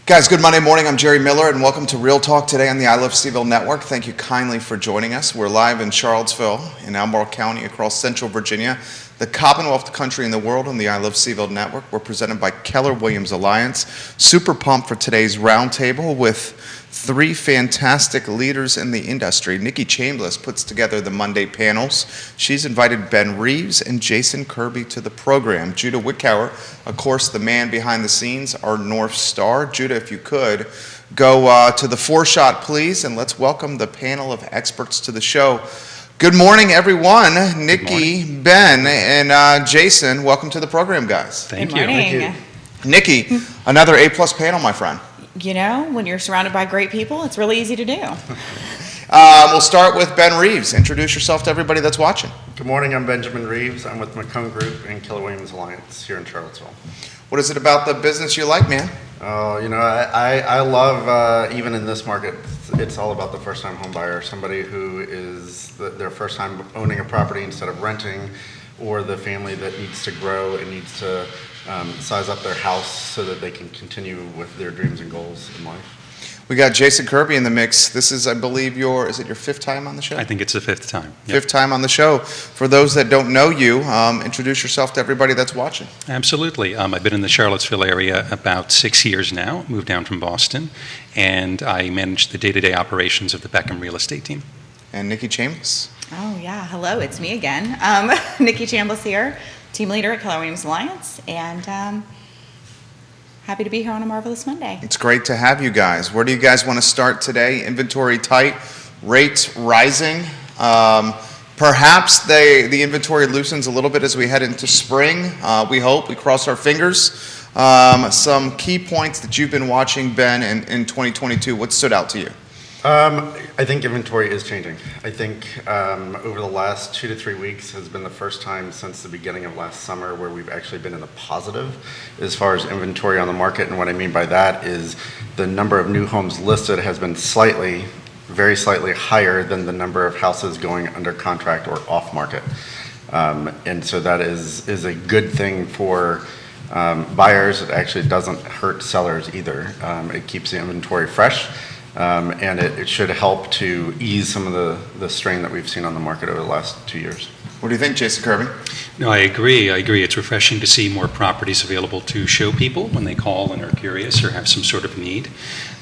Guys, good Monday morning. I'm Jerry Miller, and welcome to Real Talk today on the I Love CVille Network. Thank you kindly for joining us. We're live in Charlottesville, in Albemarle County, across central Virginia, the Commonwealth, the country, and the world on the I Love CVille Network. We're presented by Keller Williams Alliance. Super pumped for today's roundtable with three fantastic leaders in the industry. Nikki Chambless puts together the Monday panels. She's invited Ben Reeves and Jason Kirby to the program. Judah Wickower, of course, the man behind the scenes, our North Star. Judah, if you could, go to the four-shot, please, and let's welcome the panel of experts to the show. Good morning, everyone. Nikki, Ben, and Jason, welcome to the program, guys. Thank you. you. Nikki, another A-plus panel, my friend. You know, when you're surrounded by great people, it's really easy to do. We'll start with Ben Reeves. Introduce yourself to everybody that's watching. Good morning, I'm Benjamin Reeves. I'm with McComb Group and Keller Williams Alliance here in Charlottesville. What is it about the business you like, man? I love, even in this market, it's all about the first-time home buyer, somebody who is their first time owning a property instead of renting, or the family that needs to grow and needs to size up their house so that they can continue with their dreams and goals in life. We got Jason Kirby in the mix. This is, I believe, is it your fifth time on the show? I think it's the fifth time. Yep. Fifth time on the show. For those that don't know you, introduce yourself to everybody that's watching. Absolutely. I've been in the Charlottesville area about 6 years now, moved down from Boston, and I manage the day-to-day operations of the Beckham real estate team. And Nikki Chambless. Oh, yeah. Hello, it's me again. Nikki Chambless here, team leader at Keller Williams Alliance, and happy to be here on a marvelous Monday. It's great to have you guys. Where do you guys want to start today? Inventory tight, rates rising. Perhaps the inventory loosens a little bit as we head into spring. We hope, we cross our fingers. Some key points that you've been watching, Ben, in 2022. What stood out to you? I think inventory is changing. I think over the last 2 to 3 weeks has been the first time since the beginning of last summer where we've actually been in the positive as far as inventory on the market. And what I mean by that is the number of new homes listed has been very slightly higher than the number of houses going under contract or off market. And so that is a good thing for buyers. It actually doesn't hurt sellers either. It keeps the inventory fresh. And it should help to ease some of the strain that we've seen on the market over the last 2 years. What do you think, Jason Kirby? No, I agree. It's refreshing to see more properties available to show people when they call and are curious or have some sort of need.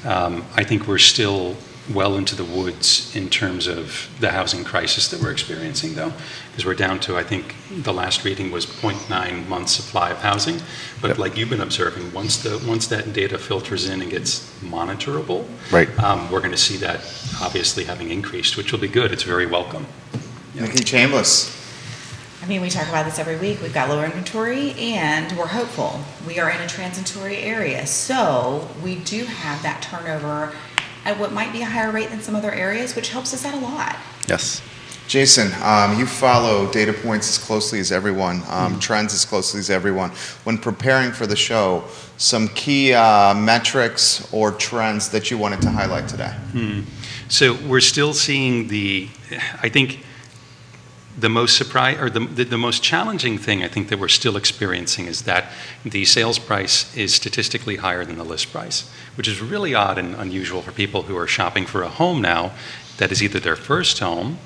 I think we're still well into the woods in terms of the housing crisis that we're experiencing, though, because we're down to, I think, the last reading was 0.9 months supply of housing. But Like you've been observing, once that data filters in and gets monitorable, right, we're going to see that obviously having increased, which will be good. It's very welcome. Yeah. Nikki Chambless. I mean, we talk about this every week. We've got lower inventory, and we're hopeful. We are in a transitory area, so we do have that turnover at what might be a higher rate than some other areas, which helps us out a lot. Yes. Jason, you follow data points as closely as everyone, trends as closely as everyone. When preparing for the show, some key metrics or trends that you wanted to highlight today? So we're still seeing I think the most the most challenging thing I think that we're still experiencing is that the sales price is statistically higher than the list price, which is really odd and unusual for people who are shopping for a home now that is either their first home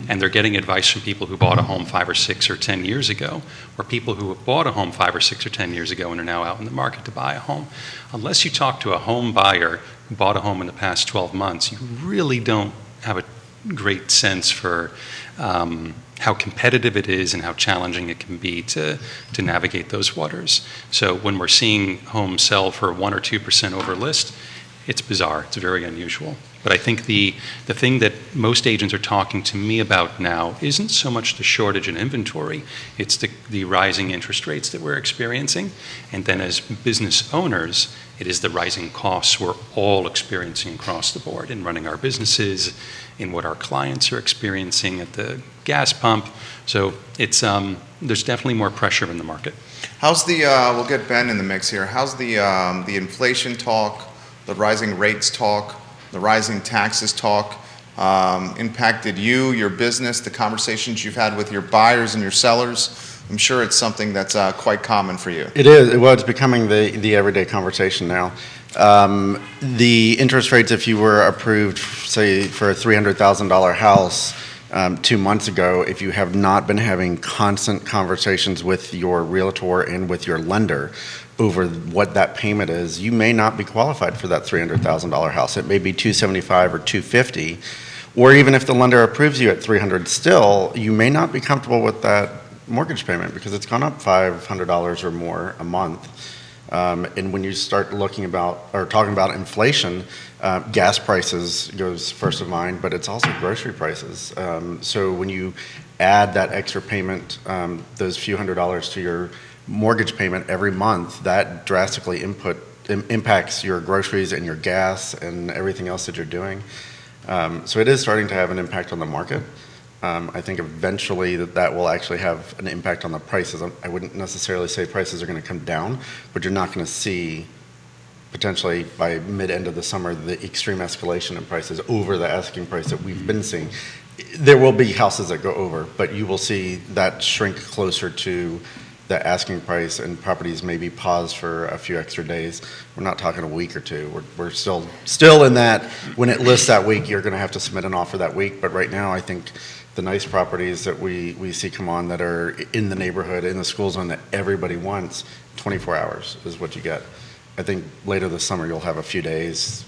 and they're getting advice from people who bought a home 5 or 6 or 10 years ago, or people who have bought a home 5 or 6 or 10 years ago and are now out in the market to buy a home. Unless you talk to a home buyer who bought a home in the past 12 months, you really don't have a great sense for how competitive it is and how challenging it can be to navigate those waters. So when we're seeing homes sell for 1 or 2% over list, it's bizarre. It's very unusual. But I think the thing that most agents are talking to me about now isn't so much the shortage in inventory, it's the rising interest rates that we're experiencing. And then as business owners, it is the rising costs we're all experiencing across the board in running our businesses, in what our clients are experiencing at the gas pump. So it's there's definitely more pressure in the market. How's we'll get Ben in the mix here. How's the inflation talk, the rising rates talk, the rising taxes talk impacted you, your business, the conversations you've had with your buyers and your sellers? I'm sure it's something that's quite common for you. It is. Well, it's becoming the everyday conversation now. The interest rates, if you were approved, say, for a $300,000 house 2 months ago, if you have not been having constant conversations with your realtor and with your lender over what that payment is, you may not be qualified for that $300,000 house. It may be $275,000 or $250,000, or even if the lender approves you at $300,000 still, you may not be comfortable with that mortgage payment because it's gone up $500 or more a month. And when you start looking about or talking about inflation, gas prices goes first of mind, but it's also grocery prices. So when you add that extra payment, those few $100s to your mortgage payment every month, that drastically impacts your groceries and your gas and everything else that you're doing. So it is starting to have an impact on the market. I think eventually that will actually have an impact on the prices. I wouldn't necessarily say prices are going to come down, but you're not going to see potentially by mid-end of the summer the extreme escalation in prices over the asking price that we've been seeing. There will be houses that go over, but you will see that shrink closer to the asking price, and properties may be paused for a few extra days. We're not talking a week or two. We're still in that, when it lists that week, you're going to have to submit an offer that week. But right now, I think the nice properties that we see come on that are in the neighborhood, in the school zone that everybody wants, 24 hours is what you get. I think later this summer you'll have a few days,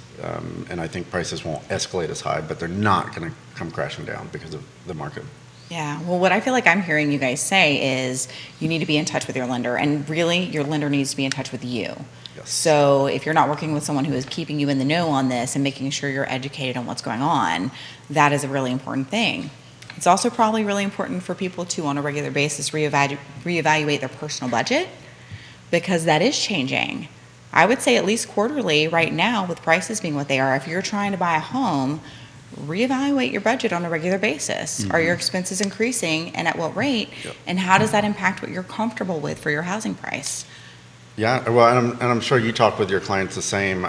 and I think prices won't escalate as high, but they're not going to come crashing down because of the market. Yeah, well, what I feel like I'm hearing you guys say is you need to be in touch with your lender, and really your lender needs to be in touch with you. Yes. So if you're not working with someone who is keeping you in the know on this and making sure you're educated on what's going on, that is a really important thing. It's also probably really important for people to, on a regular basis, reevaluate their personal budget, because that is changing. I would say at least quarterly right now, with prices being what they are. If you're trying to buy a home, reevaluate your budget on a regular basis. Mm-hmm. Are your expenses increasing, and at what rate? Yep. And how does that impact what you're comfortable with for your housing price? Yeah, well, and I'm sure you talk with your clients the same.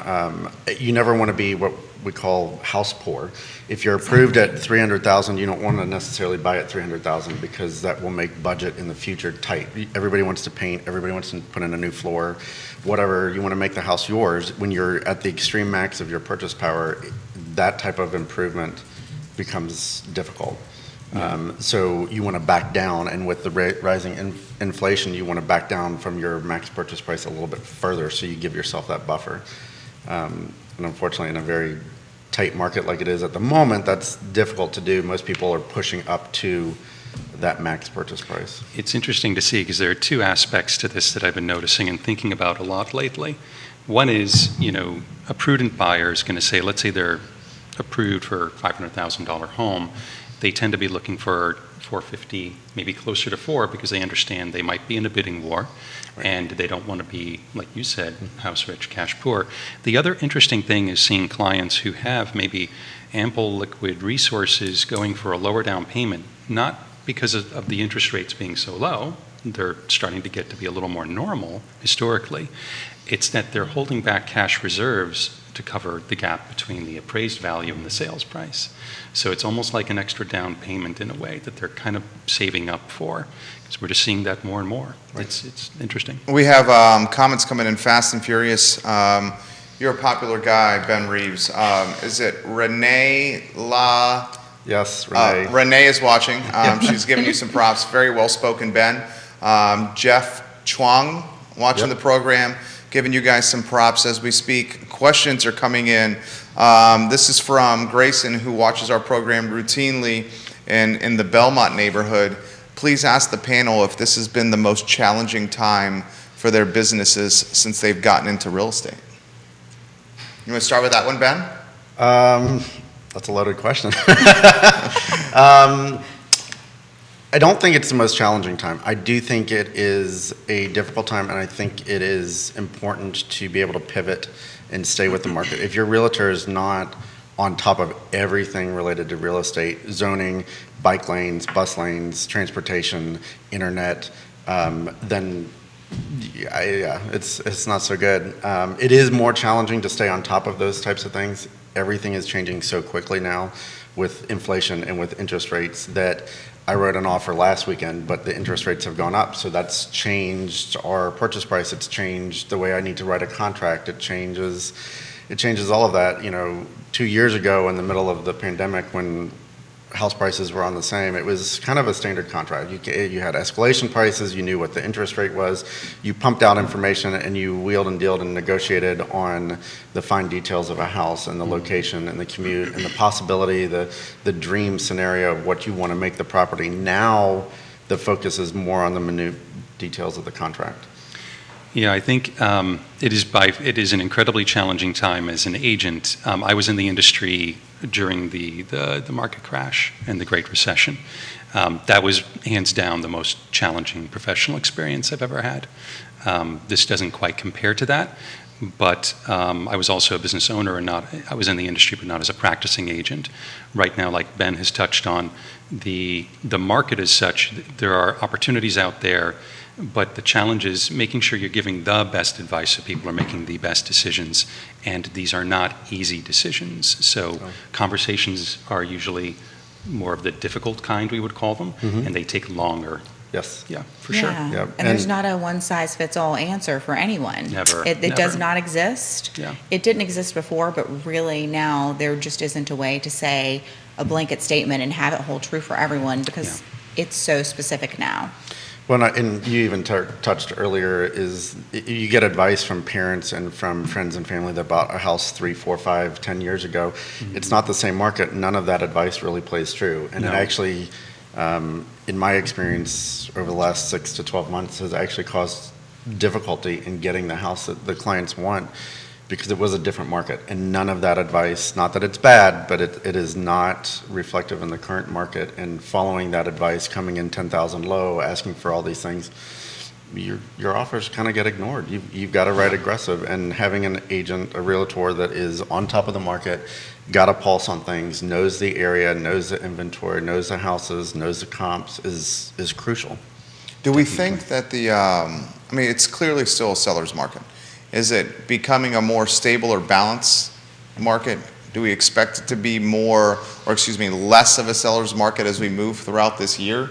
You never want to be what we call house poor. If you're approved at $300,000, you don't want to necessarily buy at $300,000 because that will make budget in the future tight. Everybody wants to paint, everybody wants to put in a new floor, whatever. You want to make the house yours. When you're at the extreme max of your purchase power, that type of improvement becomes difficult. So you want to back down, and with the rising inflation, you want to back down from your max purchase price a little bit further, so you give yourself that buffer. And unfortunately, in a very tight market like it is at the moment, that's difficult to do. Most people are pushing up to that max purchase price. It's interesting to see because there are two aspects to this that I've been noticing and thinking about a lot lately. One is, a prudent buyer is going to say, let's say they're approved for a $500,000 home. They tend to be looking for $450,000, maybe closer to $4,000, because they understand they might be in a bidding war, right, and they don't want to be, like you said, house rich, cash poor. The other interesting thing is seeing clients who have maybe ample liquid resources going for a lower down payment, not because of the interest rates being so low. They're starting to get to be a little more normal historically. It's that they're holding back cash reserves to cover the gap between the appraised value and the sales price. So it's almost like an extra down payment in a way that they're kind of saving up for, because we're just seeing that more and more. Right. It's interesting. We have comments coming in fast and furious. You're a popular guy, Ben Reeves. Is it Renee La? Yes, Renee. Renee is watching. She's giving you some props. Very well spoken, Ben. Jeff Chuang watching the program, giving you guys some props as we speak. Questions are coming in. This is from Grayson, who watches our program routinely in the Belmont neighborhood. Please ask the panel if this has been the most challenging time for their businesses since they've gotten into real estate. You want to start with that one, Ben? That's a loaded question. I don't think it's the most challenging time. I do think it is a difficult time, and I think it is important to be able to pivot and stay with the market. If your realtor is not on top of everything related to real estate, zoning, bike lanes, bus lanes, transportation, internet, then it's not so good. It is more challenging to stay on top of those types of things. Everything is changing so quickly now with inflation and with interest rates that I wrote an offer last weekend, but the interest rates have gone up, so that's changed our purchase price. It's changed the way I need to write a contract. It changes all of that. 2 years ago, in the middle of the pandemic, when house prices were on the same, it was kind of a standard contract. You had escalation prices, you knew what the interest rate was, you pumped out information, and you wheeled and dealed and negotiated on the fine details of a house and the location and the commute and the possibility, the dream scenario of what you want to make the property. Now the focus is more on the minute details of the contract. Yeah, I think it is an incredibly challenging time as an agent. I was in the industry during the market crash and the Great Recession. That was hands down the most challenging professional experience I've ever had. This doesn't quite compare to that, but I was also a business owner and I was in the industry, but not as a practicing agent. Right now, like Ben has touched on, the market is such, there are opportunities out there, but the challenge is making sure you're giving the best advice so people are making the best decisions, and these are not easy decisions. So conversations are usually more of the difficult kind, we would call them, and they take longer. Yes. Yeah, for sure. Yeah. And there's not a one-size-fits-all answer for anyone. Never. It Never. does not exist. Yeah. It didn't exist before, but really now there just isn't a way to say a blanket statement and have it hold true for everyone because it's so specific now. Well, and you even touched earlier, is you get advice from parents and from friends and family that bought a house 3, 4, 5, 10 years ago. It's not the same market. None of that advice really plays true. And No. it actually, in my experience over the last 6 to 12 months, has actually caused difficulty in getting the house that the clients want, because it was a different market. And none of that advice, not that it's bad, but it is not reflective in the current market. And following that advice, coming in 10,000 low, asking for all these things, your offers kind of get ignored. You've got to write aggressive. And having an agent, a realtor that is on top of the market, got a pulse on things, knows the area, knows the inventory, knows the houses, knows the comps is crucial. Do we think that it's clearly still a seller's market. Is it becoming a more stable or balanced market? Do we expect it to be less of a seller's market as we move throughout this year?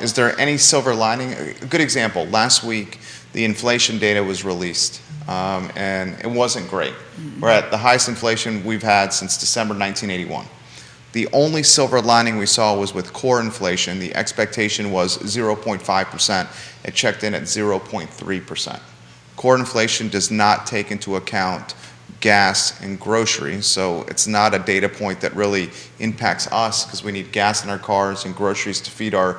Is there any silver lining? A good example, last week, the inflation data was released, and it wasn't great. We're at the highest inflation we've had since December 1981. The only silver lining we saw was with core inflation. The expectation was 0.5%. It checked in at 0.3%. Core inflation does not take into account gas and groceries, so it's not a data point that really impacts us because we need gas in our cars and groceries to feed our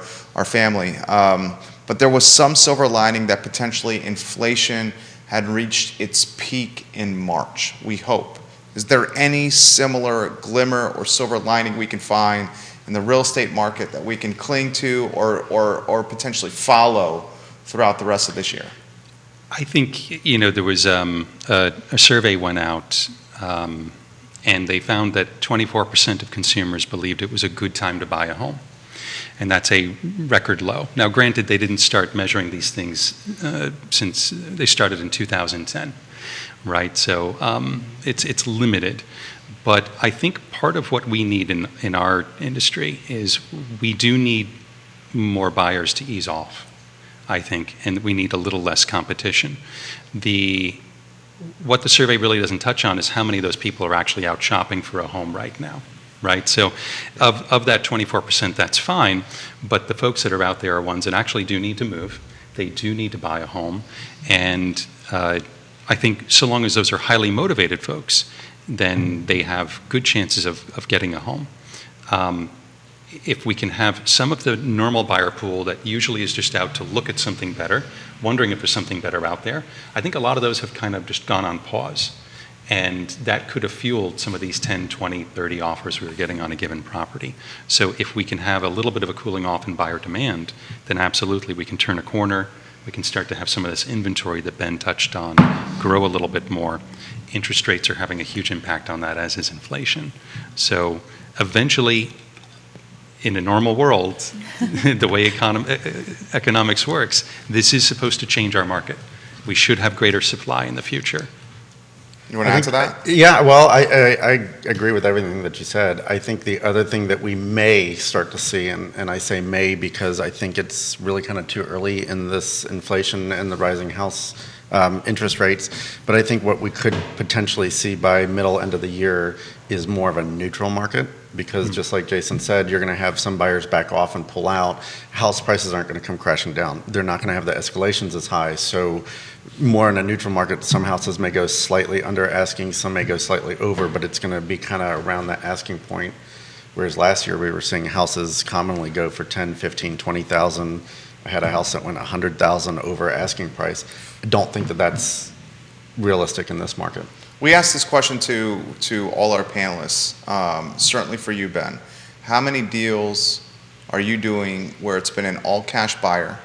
family. But there was some silver lining that potentially inflation had reached its peak in March, we hope. Is there any similar glimmer or silver lining we can find in the real estate market that we can cling to or potentially follow throughout the rest of this year? I think, there was a survey went out, and they found that 24% of consumers believed it was a good time to buy a home. And that's a record low. Now, granted, they didn't start measuring these things since they started in 2010, right? So it's limited. But I think part of what we need in our industry is we do need more buyers to ease off, I think, and we need a little less competition. What the survey really doesn't touch on is how many of those people are actually out shopping for a home right now, right? So of that 24%, that's fine, but the folks that are out there are ones that actually do need to move. They do need to buy a home, and I think so long as those are highly motivated folks, then they have good chances of getting a home. If we can have some of the normal buyer pool that usually is just out to look at something better, wondering if there's something better out there, I think a lot of those have kind of just gone on pause. And that could have fueled some of these 10, 20, 30 offers we were getting on a given property. So if we can have a little bit of a cooling off in buyer demand, then absolutely we can turn a corner. We can start to have some of this inventory that Ben touched on grow a little bit more. Interest rates are having a huge impact on that, as is inflation. So eventually, in a normal world, the way economics works, this is supposed to change our market. We should have greater supply in the future. You want to answer that? Yeah, well, I agree with everything that you said. I think the other thing that we may start to see, and I say may because I think it's really kind of too early in this inflation and the rising house interest rates, but I think what we could potentially see by middle end of the year is more of a neutral market, because just like Jason said, you're going to have some buyers back off and pull out. House prices aren't going to come crashing down. They're not going to have the escalations as high. So more in a neutral market, some houses may go slightly under asking, some may go slightly over, but it's going to be kind of around that asking point. Whereas last year we were seeing houses commonly go for 10, 15, 20,000. I had a house that went 100,000 over asking price. I don't think that that's realistic in this market. We asked this question to all our panelists, certainly for you, Ben. How many deals are you doing where it's been an all-cash buyer?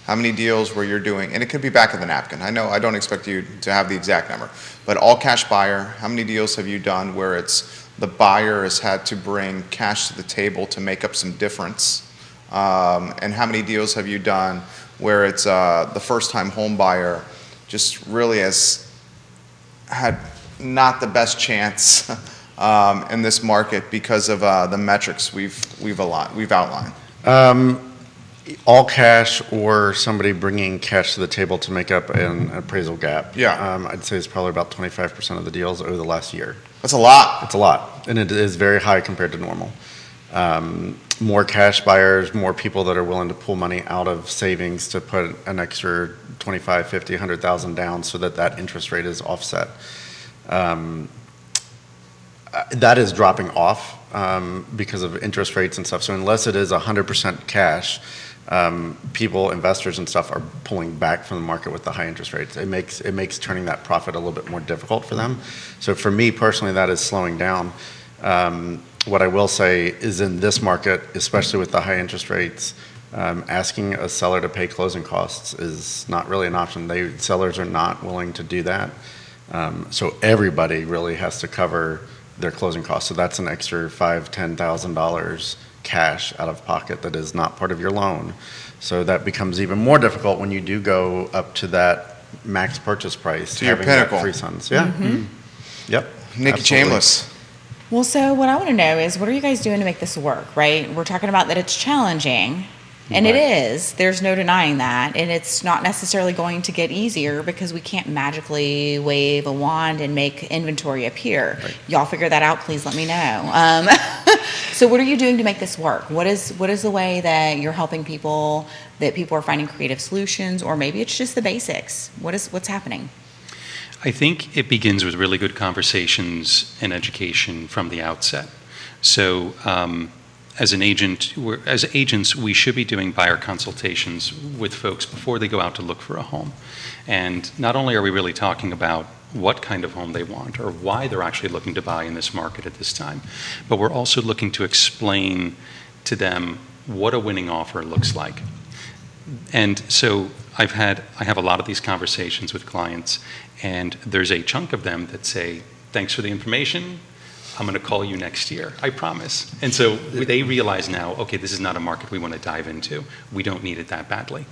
How many deals where you're doing, and it could be back of the napkin. I know I don't expect you to have the exact number, but all-cash buyer, how many deals have you done where it's the buyer has had to bring cash to the table to make up some difference? And how many deals have you done where it's the first-time home buyer just really has had not the best chance in this market because of the metrics we've outlined? All cash or somebody bringing cash to the table to make up an appraisal gap. Yeah. I'd say it's probably about 25% of the deals over the last year. That's a lot. It's a lot, and it is very high compared to normal. More cash buyers, more people that are willing to pull money out of savings to put an extra 25, 50, 100,000 down so that that interest rate is offset. That is dropping off because of interest rates and stuff. So unless it is 100% cash, people, investors and stuff are pulling back from the market with the high interest rates. It makes turning that profit a little bit more difficult for them. So for me personally, that is slowing down. What I will say is in this market, especially with the high interest rates, asking a seller to pay closing costs is not really an option. Sellers are not willing to do that. So everybody really has to cover their closing costs. So that's an extra $5,000, $10,000 cash out of pocket that is not part of your loan. So that becomes even more difficult when you do go up to that max purchase price. To your having that pinnacle. free funds. Yeah. Yep. Nikki Absolutely. Chambless. Well, so what I want to know is, what are you guys doing to make this work, right? We're talking about that it's challenging, and it Right. is. There's no denying that. And it's not necessarily going to get easier because we can't magically wave a wand and make inventory appear. Right. Y'all figure that out, please let me know. So what are you doing to make this work? What is the way that you're helping people, that people are finding creative solutions, or maybe it's just the basics? What's happening? I think it begins with really good conversations and education from the outset. So as agents, we should be doing buyer consultations with folks before they go out to look for a home. And not only are we really talking about what kind of home they want or why they're actually looking to buy in this market at this time, but we're also looking to explain to them what a winning offer looks like. And so I have a lot of these conversations with clients, and there's a chunk of them that say, thanks for the information, I'm going to call you next year, I promise. And so they realize now, okay, this is not a market we want to dive into. We don't need it that badly.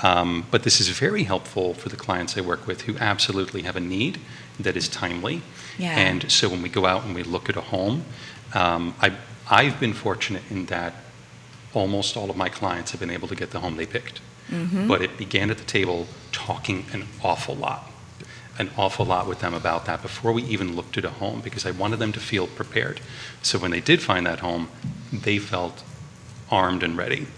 But this is very helpful for the clients I work with who absolutely have a need that is timely. Yeah. And so when we go out and we look at a home, I've been fortunate in that almost all of my clients have been able to get the home they picked. But it began at the table talking an awful lot with them about that before we even looked at a home, because I wanted them to feel prepared. So when they did find that home, they felt armed and ready.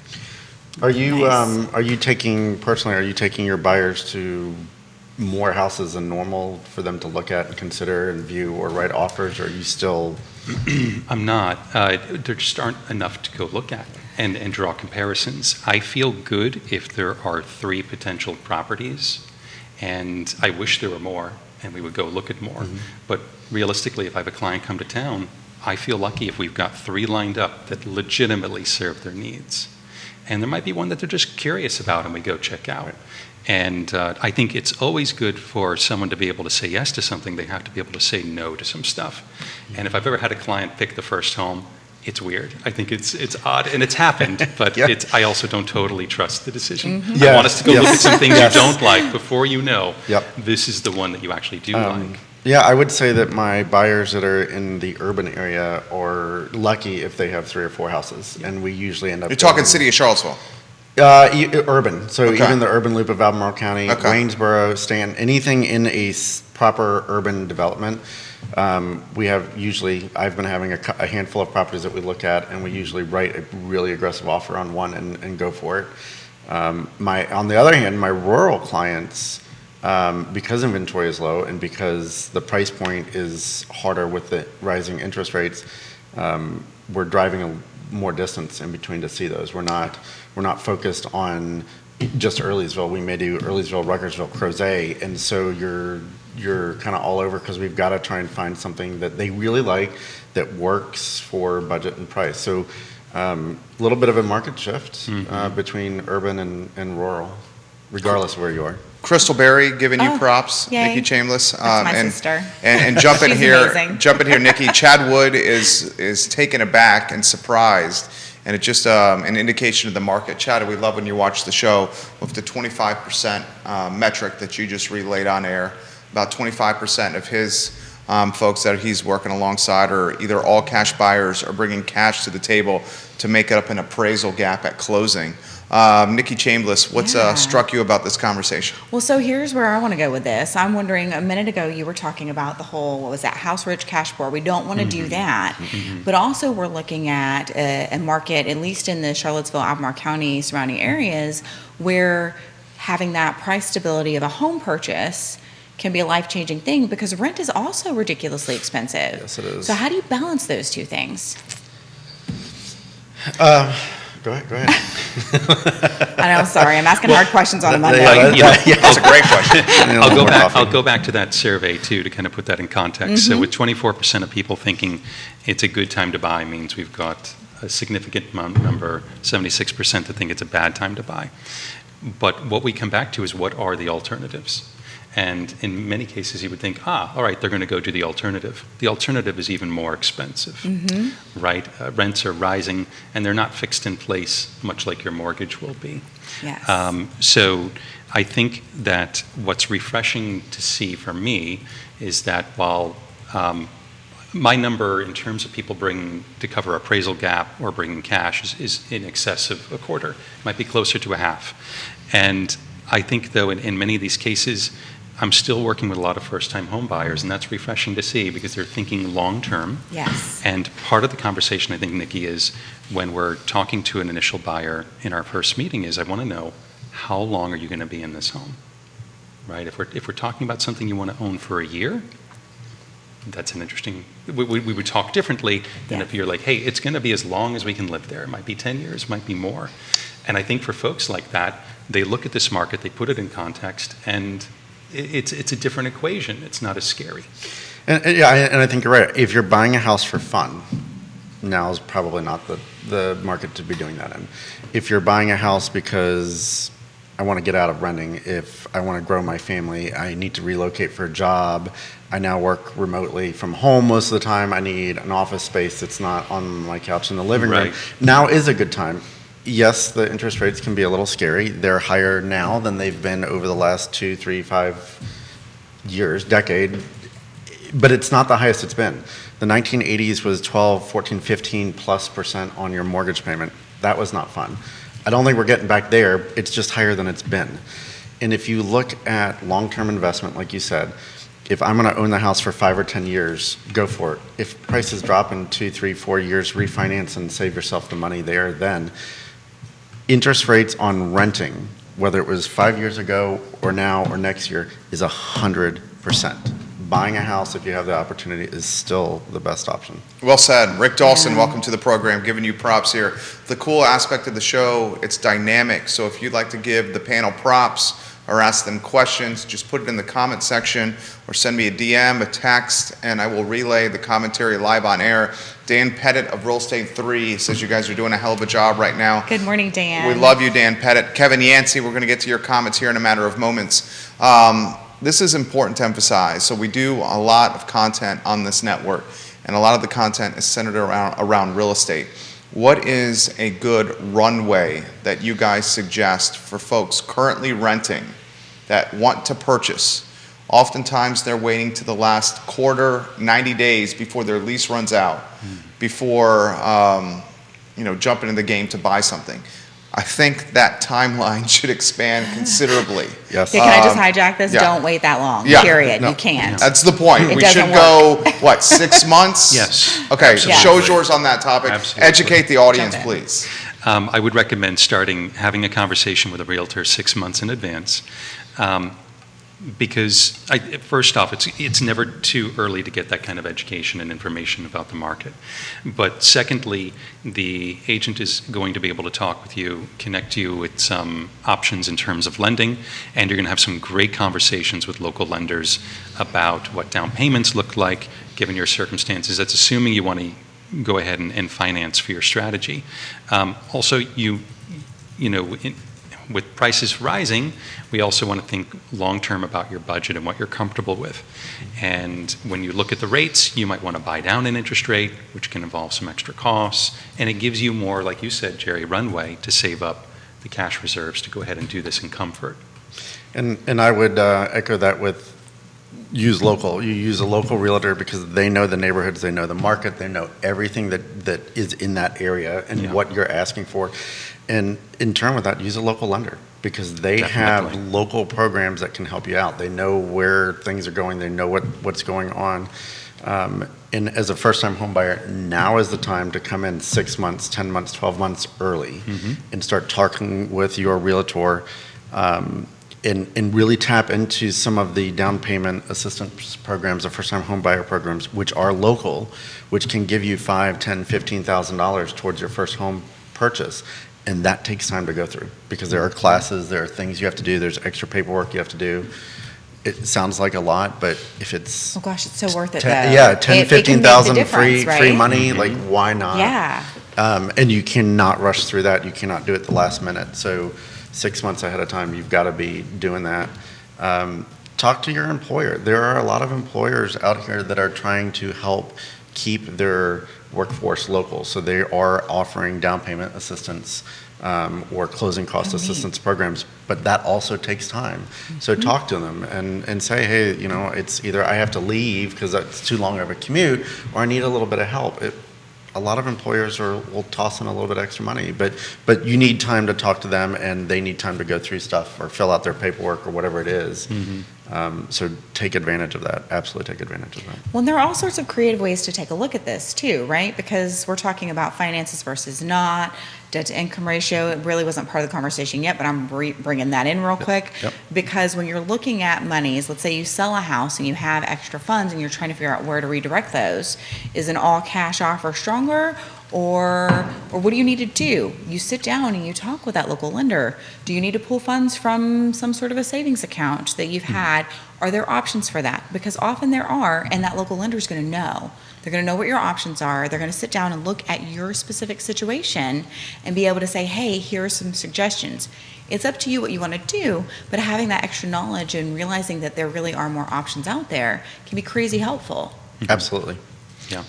Are you Nice. are you taking your buyers to more houses than normal for them to look at and consider and view or write offers, or are you still? I'm not. There just aren't enough to go look at and draw comparisons. I feel good if there are 3 potential properties, and I wish there were more, and we would go look at more. But realistically, if I have a client come to town, I feel lucky if we've got 3 lined up that legitimately serve their needs. And there might be one that they're just curious about, and we go check out. Right. And I think it's always good for someone to be able to say yes to something. They have to be able to say no to some stuff. And if I've ever had a client pick the first home, it's weird. I think it's odd, and it's happened, but Yeah. I also don't totally trust the decision. I Yeah. want us to go look at some things Yes. you don't like before you know. Yep. this is the one that you actually do like? Yeah, I would say that my buyers that are in the urban area are lucky if they have 3 or 4 houses, and we usually end up. You're talking city of Charlottesville. Urban. So Okay. even the urban loop of Albemarle County, Okay. Waynesboro, Stanton, anything in a proper urban development. We have usually, I've been having a handful of properties that we look at, and we usually write a really aggressive offer on one and go for it. On the other hand, my rural clients, because inventory is low and because the price point is harder with the rising interest rates, we're driving more distance in between to see those. We're not focused on just Earlysville. We may do Earlysville, Ruckersville, Crozet, and so you're kind of all over because we've got to try and find something that they really like that works for budget and price. So a little bit of a market shift between urban and rural, regardless of where you are. Crystal Berry giving you Oh, props, yay. Nikki Chambless. That's my sister. And jump in She's here, amazing. jump in here, Nikki. Chad Wood is taken aback and surprised, and it's just an indication of the market. Chad, we love when you watch the show with the 25% metric that you just relayed on air. About 25% of his folks that he's working alongside are either all cash buyers or bringing cash to the table to make up an appraisal gap at closing. Nikki Chambless, what's Yeah. struck you about this conversation? Well, so here's where I want to go with this. I'm wondering, a minute ago, you were talking about the whole, what was that, house rich, cash poor. We don't want to do that. But also, we're looking at a market, at least in the Charlottesville, Albemarle County surrounding areas, where having that price stability of a home purchase can be a life-changing thing because rent is also ridiculously expensive. Yes, it is. So how do you balance those two things? Go ahead. I know, sorry, I'm asking hard questions on a Monday. That's a great question. I'll go back to that survey too to kind of put that in context. So with 24% of people thinking it's a good time to buy means we've got a significant number, 76% that think it's a bad time to buy. But what we come back to is what are the alternatives? And in many cases, you would think, all right, they're going to go to the alternative. The alternative is even more expensive, right? Rents are rising, and they're not fixed in place, much like your mortgage will be. Yes. So I think that what's refreshing to see for me is that while my number in terms of people bringing to cover appraisal gap or bringing cash is in excess of a quarter, it might be closer to a half. And I think, though, in many of these cases, I'm still working with a lot of first-time home buyers, and that's refreshing to see because they're thinking long-term. Yes. And part of the conversation, I think, Nikki, is when we're talking to an initial buyer in our first meeting is I want to know, how long are you going to be in this home, right? If we're talking about something you want to own for a year, that's an interesting, we would talk differently than if you're like, hey, it's going to be as long as we can live there. It might be 10 years, might be more. And I think for folks like that, they look at this market, they put it in context, and it's a different equation. It's not as scary. And I think you're right. If you're buying a house for fun, now is probably not the market to be doing that in. If you're buying a house because I want to get out of renting, if I want to grow my family, I need to relocate for a job, I now work remotely from home most of the time, I need an office space that's not on my couch in the living room. Right. Now is a good time. Yes, the interest rates can be a little scary. They're higher now than they've been over the last 2, 3, 5 years, decade, but it's not the highest it's been. The 1980s was 12, 14, 15+% on your mortgage payment. That was not fun. I don't think we're getting back there. It's just higher than it's been. And if you look at long-term investment, like you said, if I'm going to own the house for 5 or 10 years, go for it. If prices drop in 2, 3, 4 years, refinance and save yourself the money there then. Interest rates on renting, whether it was 5 years ago or now or next year, is 100%. Buying a house, if you have the opportunity, is still the best option. Well said. Rick Dawson, welcome to the program, giving you props here. The cool aspect of the show, it's dynamic, so if you'd like to give the panel props or ask them questions, just put it in the comment section or send me a DM, a text, and I will relay the commentary live on air. Dan Pettit of Real Estate 3 says you guys are doing a hell of a job right now. Good morning, Dan. We love you, Dan Pettit. Kevin Yancey, we're going to get to your comments here in a matter of moments. This is important to emphasize. So we do a lot of content on this network, and a lot of the content is centered around real estate. What is a good runway that you guys suggest for folks currently renting that want to purchase? Oftentimes, they're waiting to the last quarter, 90 days before their lease runs out, before jumping in the game to buy something. I think that timeline should expand considerably. Yes. Okay, can I just hijack this? yeah. Don't wait that long, Yeah. period. No. You can't. That's the point. It We doesn't should go, 6 months? Yes. Okay, absolutely. show's yours on that topic. Absolutely. Educate the audience, Jump in. please. I would recommend having a conversation with a realtor 6 months in advance. Because first off, it's never too early to get that kind of education and information about the market. But secondly, the agent is going to be able to talk with you, connect you with some options in terms of lending, and you're going to have some great conversations with local lenders about what down payments look like, given your circumstances. That's assuming you want to go ahead and finance for your strategy. Also, with prices rising, we also want to think long-term about your budget and what you're comfortable with. And when you look at the rates, you might want to buy down an interest rate, which can involve some extra costs. And it gives you more, like you said, Jerry, runway to save up the cash reserves to go ahead and do this in comfort. And I would echo that with use local. You use a local realtor because they know the neighborhoods, they know the market, they know everything that is in that area and what you're asking for. And in turn with that, use a local lender because they have Definitely. local programs that can help you out. They know where things are going. They know what's going on. And as a first-time home buyer, now is the time to come in 6 months, 10 months, 12 months early and start talking with your realtor and really tap into some of the down payment assistance programs, the first-time home buyer programs, which are local, which can give you $5,000, $10,000, $15,000 towards your first home purchase. And that takes time to go through because there are classes, there are things you have to do, there's extra paperwork you have to do. It sounds like a lot, but if it's Oh gosh, it's so worth it though. 10, It can make the 15,000 difference, free right? money, like why not? Yeah. And you cannot rush through that. You cannot do it the last minute. So 6 months ahead of time, you've got to be doing that. Talk to your employer. There are a lot of employers out here that are trying to help keep their workforce local. So they are offering down payment assistance or closing cost Oh, neat. assistance programs, but that also takes time. So talk to them and say, hey, it's either I have to leave because it's too long of a commute or I need a little bit of help. A lot of employers will toss in a little bit extra money, but you need time to talk to them and they need time to go through stuff or fill out their paperwork or whatever it is. So take advantage of that. Absolutely take advantage of that. Well, and there are all sorts of creative ways to take a look at this too, right? Because we're talking about finances versus not, debt to income ratio. It really wasn't part of the conversation yet, but I'm bringing that in real quick. Yep. Because when you're looking at monies, let's say you sell a house and you have extra funds and you're trying to figure out where to redirect those, is an all cash offer stronger? Or what do you need to do? You sit down and you talk with that local lender. Do you need to pull funds from some sort of a savings account that you've had? Are there options for that? Because often there are, and that local lender is going to know. They're going to know what your options are. They're going to sit down and look at your specific situation and be able to say, hey, here are some suggestions. It's up to you what you want to do, but having that extra knowledge and realizing that there really are more options out there can be crazy helpful. Absolutely. Yeah.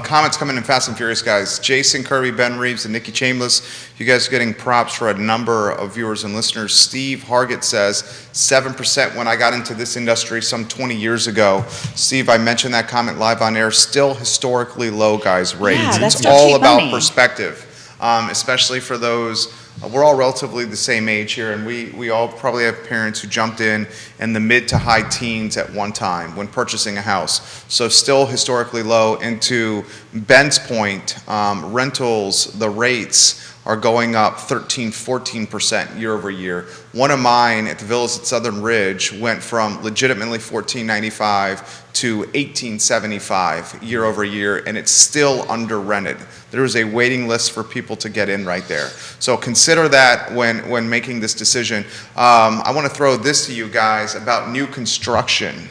Comments coming in fast and furious, guys. Jason, Kirby, Ben Reeves, and Nikki Chambless. You guys are getting props for a number of viewers and listeners. Steve Hargett says 7% when I got into this industry some 20 years ago. Steve, I mentioned that comment live on air. Still historically low, guys, rates. Yeah, that's It's still all cheap about money. perspective, especially for those. We're all relatively the same age here, and we all probably have parents who jumped in the mid to high teens at one time when purchasing a house. So still historically low. And to Ben's point, rentals, the rates are going up 13, 14% year over year. One of mine at the villas at Southern Ridge went from legitimately $14.95 to $18.75 year over year, and it's still under rented. There is a waiting list for people to get in right there. So consider that when making this decision. I want to throw this to you guys about new construction.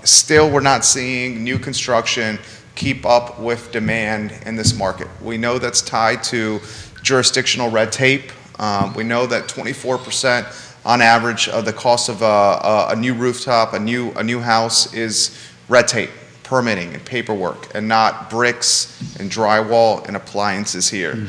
Still, we're not seeing new construction keep up with demand in this market. We know that's tied to jurisdictional red tape. We know that 24% on average of the cost of a new rooftop, a new house is red tape, permitting and paperwork, and not bricks and drywall and appliances here.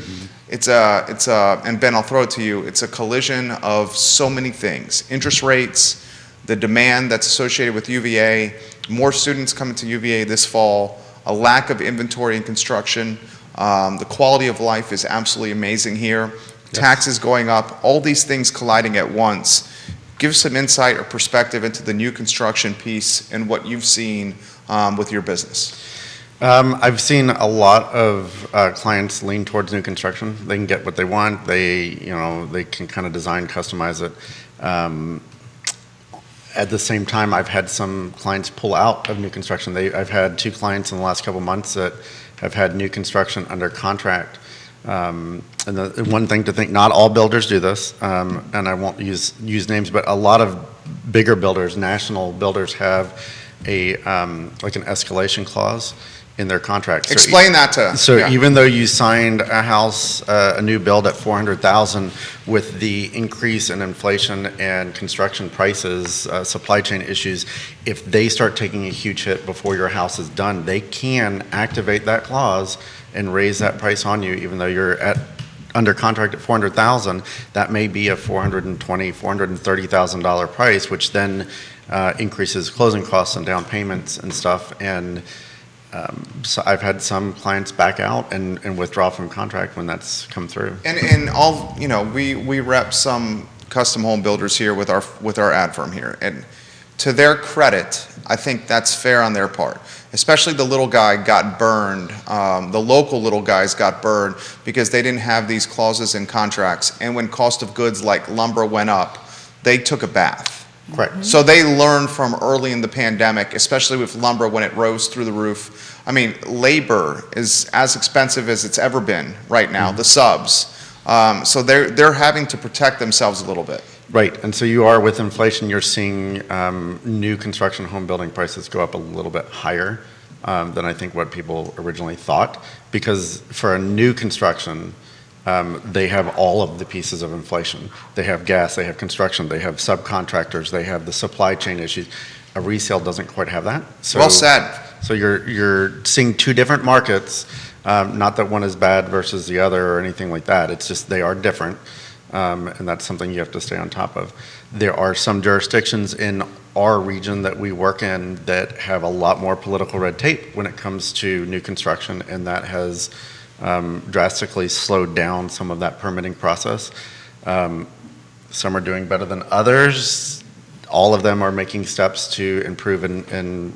It's and Ben, I'll throw it to you. It's a collision of so many things: interest rates, the demand that's associated with UVA, more students coming to UVA this fall, a lack of inventory and construction. The quality of life is absolutely amazing here. Taxes going up, all these things colliding at once. Give some insight or perspective into the new construction piece and what you've seen with your business. I've seen a lot of clients lean towards new construction. They can get what they want. They can kind of design, customize it. At the same time, I've had some clients pull out of new construction. I've had 2 clients in the last couple months that have had new construction under contract. And the one thing to think, not all builders do this, and I won't use names, but a lot of bigger builders, national builders, have a like an escalation clause in their contract. Explain that to us. So even though you signed a house, a new build at $400,000, with the increase in inflation and construction prices, supply chain issues, if they start taking a huge hit before your house is done, they can activate that clause and raise that price on you, even though you're under contract at $400,000. That may be a $420,000, $430,000 price, which then increases closing costs and down payments and stuff. And so I've had some clients back out and withdraw from contract when that's come through. And all, we rep some custom home builders here with our ad firm here, and to their credit, I think that's fair on their part. Especially the little guy got burned. The local little guys got burned because they didn't have these clauses in contracts, and when cost of goods like lumber went up, they took a bath. Right. So they learned from early in the pandemic, especially with lumber when it rose through the roof. I mean, labor is as expensive as it's ever been right now, the subs. So they're having to protect themselves a little bit. Right, and so you are, with inflation, you're seeing new construction home building prices go up a little bit higher than I think what people originally thought. Because for a new construction, they have all of the pieces of inflation. They have gas, they have construction, they have subcontractors, they have the supply chain issues. A resale doesn't quite have that. So, Well said. So you're seeing 2 different markets. Not that one is bad versus the other or anything like that. It's just they are different, and that's something you have to stay on top of. There are some jurisdictions in our region that we work in that have a lot more political red tape when it comes to new construction, and that has drastically slowed down some of that permitting process. Some are doing better than others. All of them are making steps to improve and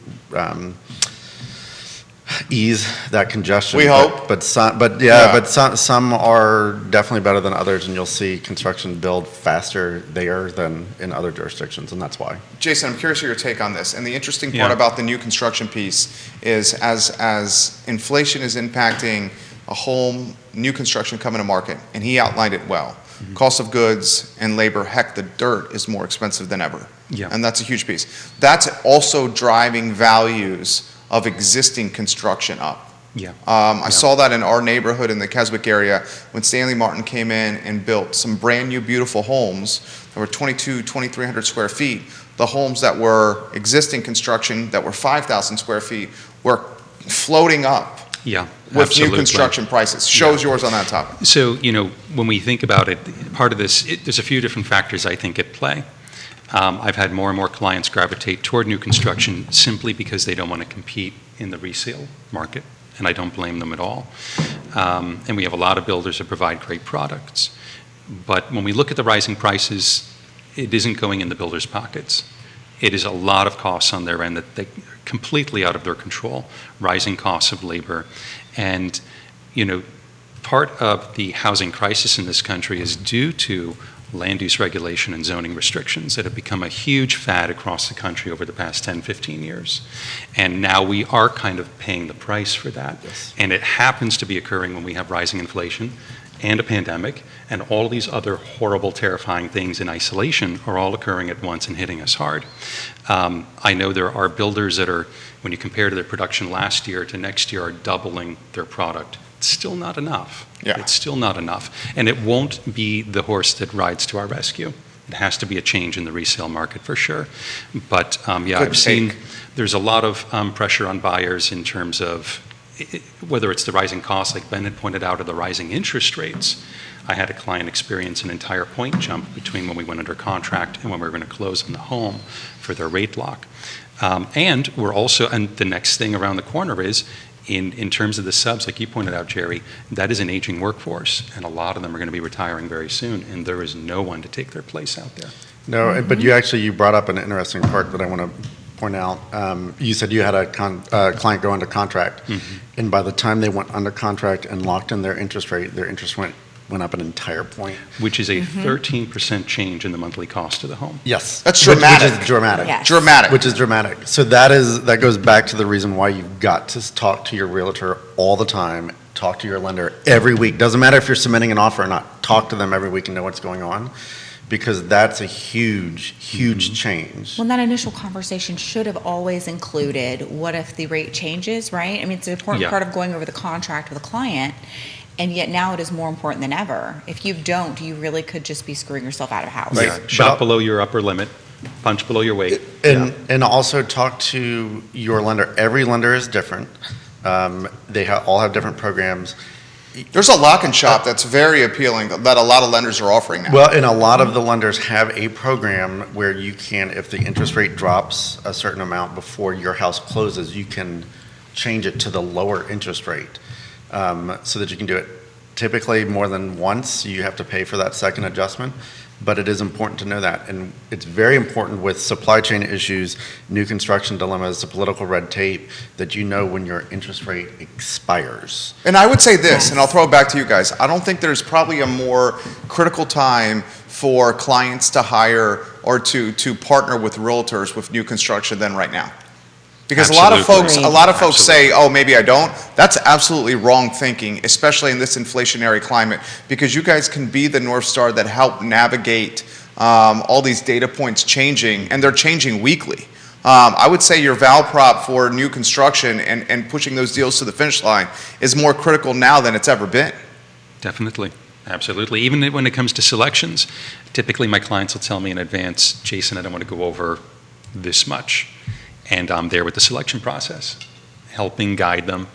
ease that congestion. We hope. But some are definitely better than others, and you'll see construction build faster there than in other jurisdictions, and that's why. Jason, I'm curious of your take on this. And the interesting part about the new construction piece is as inflation is impacting a home, new construction coming to market, and he outlined it well. Mm-hmm. Cost of goods and labor, heck, the dirt is more expensive than ever. Yeah. And that's a huge piece. That's also driving values of existing construction up. Yeah. I saw that in our neighborhood in the Keswick area when Stanley Martin came in and built some brand new beautiful homes that were 2,300 square feet. The homes that were existing construction that were 5,000 square feet were floating up. Yeah, with absolutely. new construction prices. Shows yours on that topic. So, when we think about it, part of this, there's a few different factors I think at play. I've had more and more clients gravitate toward new construction simply because they don't want to compete in the resale market, and I don't blame them at all. And we have a lot of builders that provide great products. But when we look at the rising prices, it isn't going in the builders' pockets. It is a lot of costs on their end that they completely out of their control, rising costs of labor. And, part of the housing crisis in this country is due to land use regulation and zoning restrictions that have become a huge fad across the country over the past 10, 15 years. And now we are kind of paying the price for that. Yes. And it happens to be occurring when we have rising inflation and a pandemic, and all these other horrible, terrifying things in isolation are all occurring at once and hitting us hard. I know there are builders that are, when you compare to their production last year to next year, are doubling their product. It's still not enough. Yeah. It's still not enough. And it won't be the horse that rides to our rescue. It has to be a change in the resale market for sure. But I've seen there's a lot of pressure on buyers in terms of whether it's the rising costs, like Ben had pointed out, or the rising interest rates. I had a client experience an entire point jump between when we went under contract and when we were going to close on the home for their rate lock. And the next thing around the corner is, in terms of the subs, like you pointed out, Jerry, that is an aging workforce, and a lot of them are going to be retiring very soon, and there is no one to take their place out there. No, but you brought up an interesting part that I want to point out. You said you had a client go under contract, and by the time they went under contract and locked in their interest rate went up an entire point. Which is a 13% change in the monthly cost of the home. Yes. That's dramatic. Which is dramatic. Yes. Dramatic. Which is dramatic. So that goes back to the reason why you've got to talk to your realtor all the time, talk to your lender every week. Doesn't matter if you're submitting an offer or not, talk to them every week and know what's going on, because that's a huge, huge change. Well, that initial conversation should have always included, what if the rate changes, right? I mean, it's an important part of going over the contract with a client, and yet now it is more important than ever. If you don't, you really could just be screwing yourself out of a house. Right. Yeah. Shop below your upper limit, punch below your weight. And also talk to your lender. Every lender is different. They all have different programs. There's a lock and shop that's very appealing that a lot of lenders are offering now. Well, and a lot of the lenders have a program where you can, if the interest rate drops a certain amount before your house closes, you can change it to the lower interest rate, so that you can do it. Typically, more than once, you have to pay for that second adjustment, but it is important to know that. And it's very important with supply chain issues, new construction dilemmas, the political red tape, that you know when your interest rate expires. And I would say this, and I'll throw it back to you guys. I don't think there's probably a more critical time for clients to hire or to partner with realtors with new construction than right now. Because Absolutely. a lot of folks say, oh, maybe I don't. That's absolutely wrong thinking, especially in this inflationary climate, because you guys can be the North Star that help navigate all these data points changing, and they're changing weekly. I would say your val prop for new construction and pushing those deals to the finish line is more critical now than it's ever been. Definitely. Absolutely. Even when it comes to selections, typically my clients will tell me in advance, Jason, I don't want to go over this much. And I'm there with the selection process, helping guide them,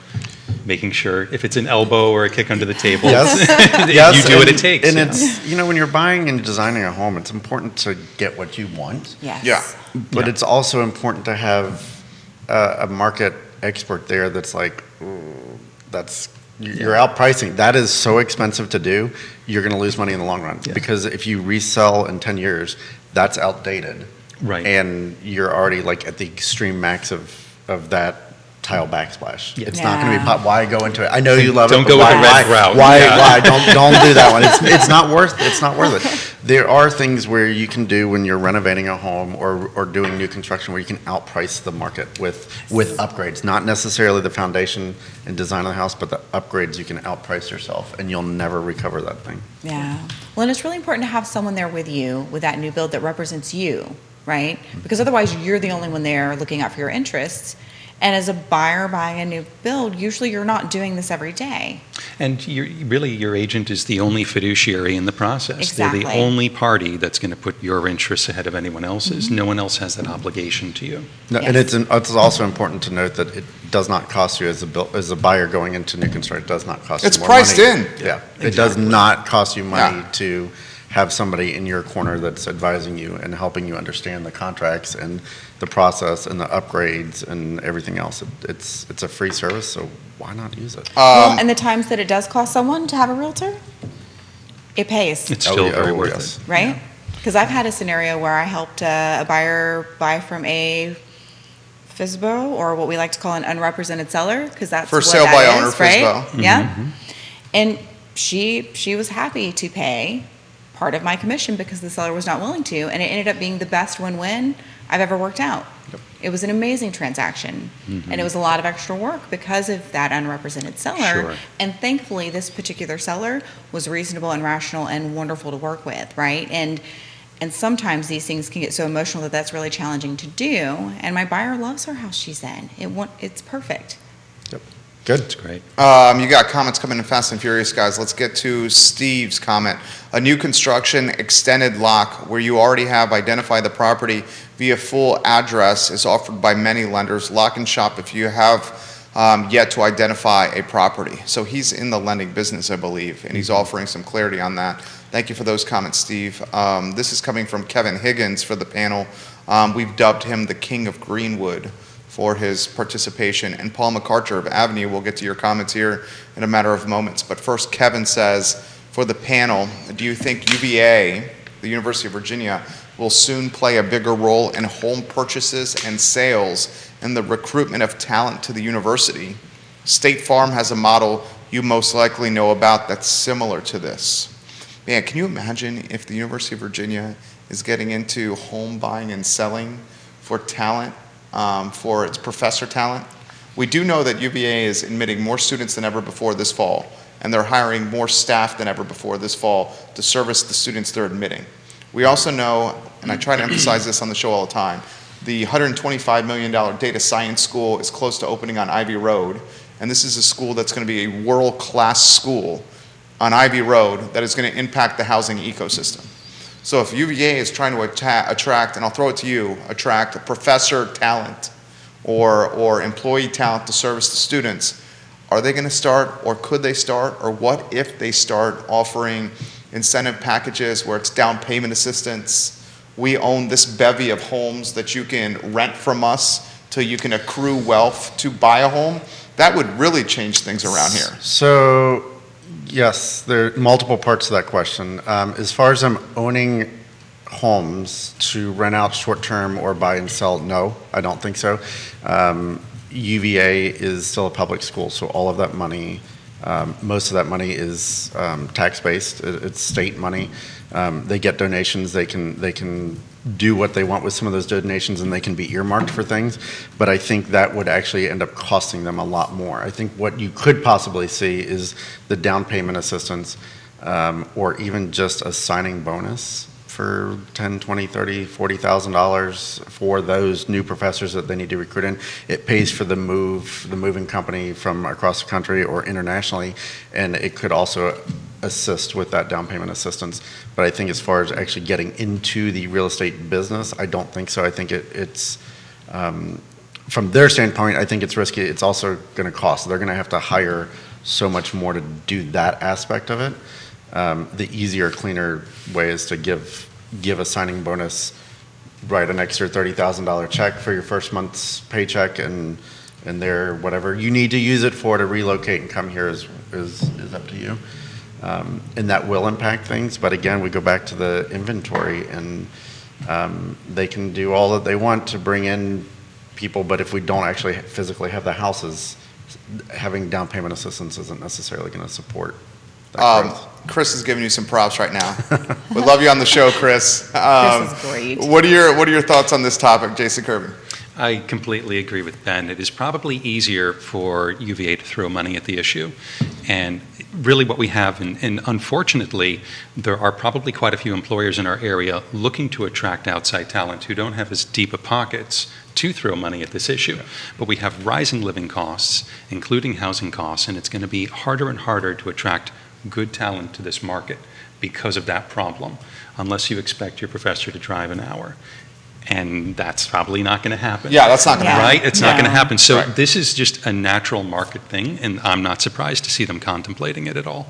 making sure if it's an elbow or a kick under the table, you do what it takes. And it's, when you're buying and designing a home, it's important to get what you want. Yes. Yeah. But it's also important to have a market expert there that's like, you're outpricing. That is so expensive to do, you're going to lose money in the long run. Yeah. Because if you resell in 10 years, that's outdated. Right. And you're already like at the extreme max of that tile backsplash. Yeah. It's not going to be pop. Why go into it? I know you love Don't it. go with the red route. Why? Don't do that one. It's not worth it. There are things where you can do when you're renovating a home or doing new construction where you can outprice the market with upgrades. Not necessarily the foundation and design of the house, but the upgrades you can outprice yourself, and you'll never recover that thing. Yeah. Well, and it's really important to have someone there with you with that new build that represents you, right? Because otherwise you're the only one there looking out for your interests. And as a buyer buying a new build, usually you're not doing this every day. And your agent is the only fiduciary in the process. Exactly. They're the only party that's going to put your interests ahead of anyone else's. No one else has that obligation to you. No, Yes. And it's also important to note that it does not cost you as a buyer going into new construction. It does not cost It's you more priced money. in. Yeah, Exactly. It does not cost you money Yeah. to have somebody in your corner that's advising you and helping you understand the contracts and the process and the upgrades and everything else. It's a free service, so why not use it? Well, and the times that it does cost someone to have a realtor, it pays, It's still very worth yes. it. right? Because I've had a scenario where I helped a buyer buy from a FSBO, or what we like to call an unrepresented seller, because that's For what sale that by is, owner, right? FSBO. Yeah. And she was happy to pay part of my commission because the seller was not willing to, and it ended up being the best win-win I've ever worked out. Yep. It was an amazing transaction, and it was a lot of extra work because of that unrepresented seller. Sure. And thankfully, this particular seller was reasonable and rational and wonderful to work with, right? And sometimes these things can get so emotional that that's really challenging to do. And my buyer loves her house she's in. It's perfect. Yep. Good. It's great. You got comments coming in fast and furious, guys. Let's get to Steve's comment. A new construction extended lock where you already have identified the property via full address is offered by many lenders. Lock and shop, if you have yet to identify a property. So he's in the lending business, I believe, and he's offering some clarity on that. Thank you for those comments, Steve. This is coming from Kevin Higgins for the panel. We've dubbed him the King of Greenwood for his participation. And Paul McArcher of Avenue, we'll get to your comments here in a matter of moments. But first, Kevin says, for the panel, do you think UVA, the University of Virginia, will soon play a bigger role in home purchases and sales and the recruitment of talent to the university? State Farm has a model you most likely know about that's similar to this. Man, can you imagine if the University of Virginia is getting into home buying and selling for talent, for its professor talent? We do know that UVA is admitting more students than ever before this fall, and they're hiring more staff than ever before this fall to service the students they're admitting. We also know, and I try to emphasize this on the show all the time, the $125 million data science school is close to opening on Ivy Road, and this is a school that's going to be a world-class school on Ivy Road that is going to impact the housing ecosystem. So if UVA is trying to attract, and I'll throw it to you, attract professor talent or employee talent to service the students, are they going to start, or could they start, or what if they start offering incentive packages where it's down payment assistance? We own this bevy of homes that you can rent from us till you can accrue wealth to buy a home. That would really change things around here. So, yes, there are multiple parts to that question. As far as I'm owning homes to rent out short-term or buy and sell, no, I don't think so. UVA is still a public school, so all of that money, most of that money is tax-based. It's state money. They get donations. They can do what they want with some of those donations, and they can be earmarked for things. But I think that would actually end up costing them a lot more. I think what you could possibly see is the down payment assistance, or even just a signing bonus for $10,000, $20,000, $30,000, $40,000 for those new professors that they need to recruit in. It pays for the moving company from across the country or internationally, and it could also assist with that down payment assistance. But I think as far as actually getting into the real estate business, I don't think so. I think it's from their standpoint, I think it's risky. It's also going to cost. They're going to have to hire so much more to do that aspect of it. The easier, cleaner way is to give a signing bonus, write an extra $30,000 check for your first month's paycheck, and there, whatever you need to use it for to relocate and come here is up to you. And that will impact things. But again, we go back to the inventory, and they can do all that they want to bring in people, but if we don't actually physically have the houses, having down payment assistance isn't necessarily going to support that growth. Chris is giving you some props right now. We love you on the show, Chris. Chris is great. What are your thoughts on this topic, Jason Kirby? I completely agree with Ben. It is probably easier for UVA to throw money at the issue. And really what we have, and unfortunately, there are probably quite a few employers in our area looking to attract outside talent who don't have as deep a pockets to throw money at this issue. But we have rising living costs, including housing costs, and it's going to be harder and harder to attract good talent to this market because of that problem, unless you expect your professor to drive an hour. And that's probably not going to happen. Yeah, that's not going to happen. Right? It's not going to happen. So Right. This is just a natural market thing, and I'm not surprised to see them contemplating it at all.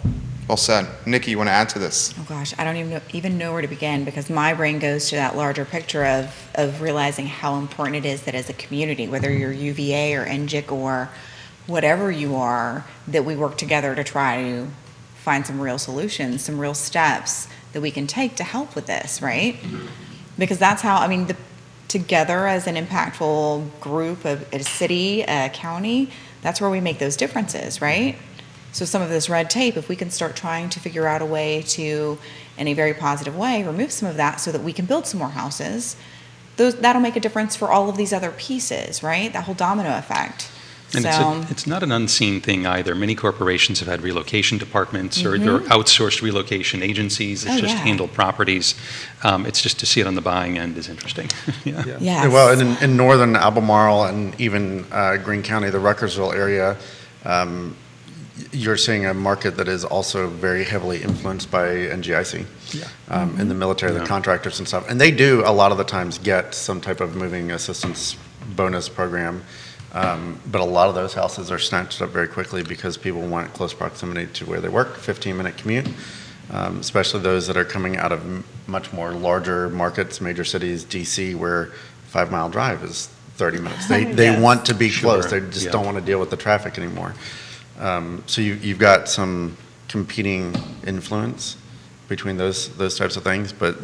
Well said. Nikki, you want to add to this? Oh gosh, I don't even know where to begin, because my brain goes to that larger picture of realizing how important it is that as a community, whether you're UVA or NGIC or whatever you are, that we work together to try to find some real solutions, some real steps that we can take to help with this, right? Because that's how, I mean, together as an impactful group of a city, a county, that's where we make those differences, right? So some of this red tape, if we can start trying to figure out a way to, in a very positive way, remove some of that so that we can build some more houses, that'll make a difference for all of these other pieces, right? That whole domino effect. And So, it's not an unseen thing either. Many corporations have had relocation departments or Mm-hmm. outsourced relocation agencies that just handle properties. It's just to see it on the buying end is interesting. Yeah. Yes. Well, and in northern Albemarle and even Greene County, the Ruckersville area, you're seeing a market that is also very heavily influenced by NGIC and the military, the contractors and stuff. And they do a lot of the times get some type of moving assistance bonus program. But a lot of those houses are snatched up very quickly because people want close proximity to where they work, 15-minute commute, especially those that are coming out of much more larger markets, major cities, DC, where 5-mile drive is 30 minutes. They Yes. want to be Sure. close. They just Yeah. don't want to deal with the traffic anymore. So you've got some competing influence between those types of things, but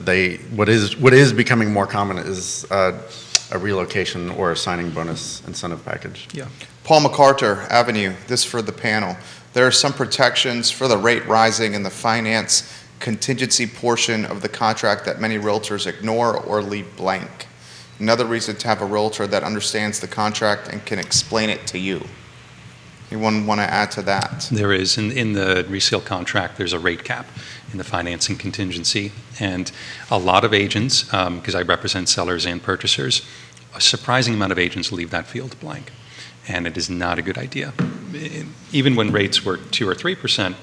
what is becoming more common is a relocation or a signing bonus incentive package. Yeah. Paul MacArthur Avenue, this for the panel. There are some protections for the rate rising and the finance contingency portion of the contract that many realtors ignore or leave blank. Another reason to have a realtor that understands the contract and can explain it to you. Anyone want to add to that? There is, in the resale contract, there's a rate cap in the financing contingency. And a lot of agents, because I represent sellers and purchasers, a surprising amount of agents leave that field blank. And it is not a good idea. Even when rates were 2 or 3%,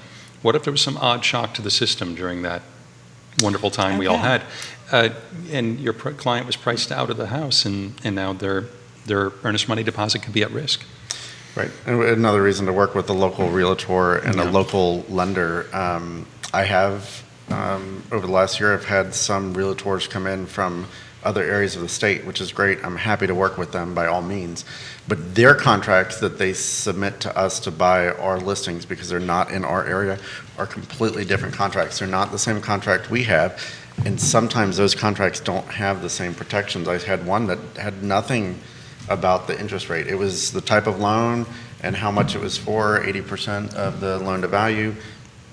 what if there was some odd shock to the system during that wonderful time we all Okay. had? And your client was priced out of the house, and now their earnest money deposit could be at risk. Right. And another reason to work with a local realtor and a Yeah. local lender. I have, over the last year, I've had some realtors come in from other areas of the state, which is great. I'm happy to work with them by all means. But their contracts that they submit to us to buy our listings, because they're not in our area, are completely different contracts. They're not the same contract we have. And sometimes those contracts don't have the same protections. I had one that had nothing about the interest rate. It was the type of loan and how much it was for, 80% of the loan to value.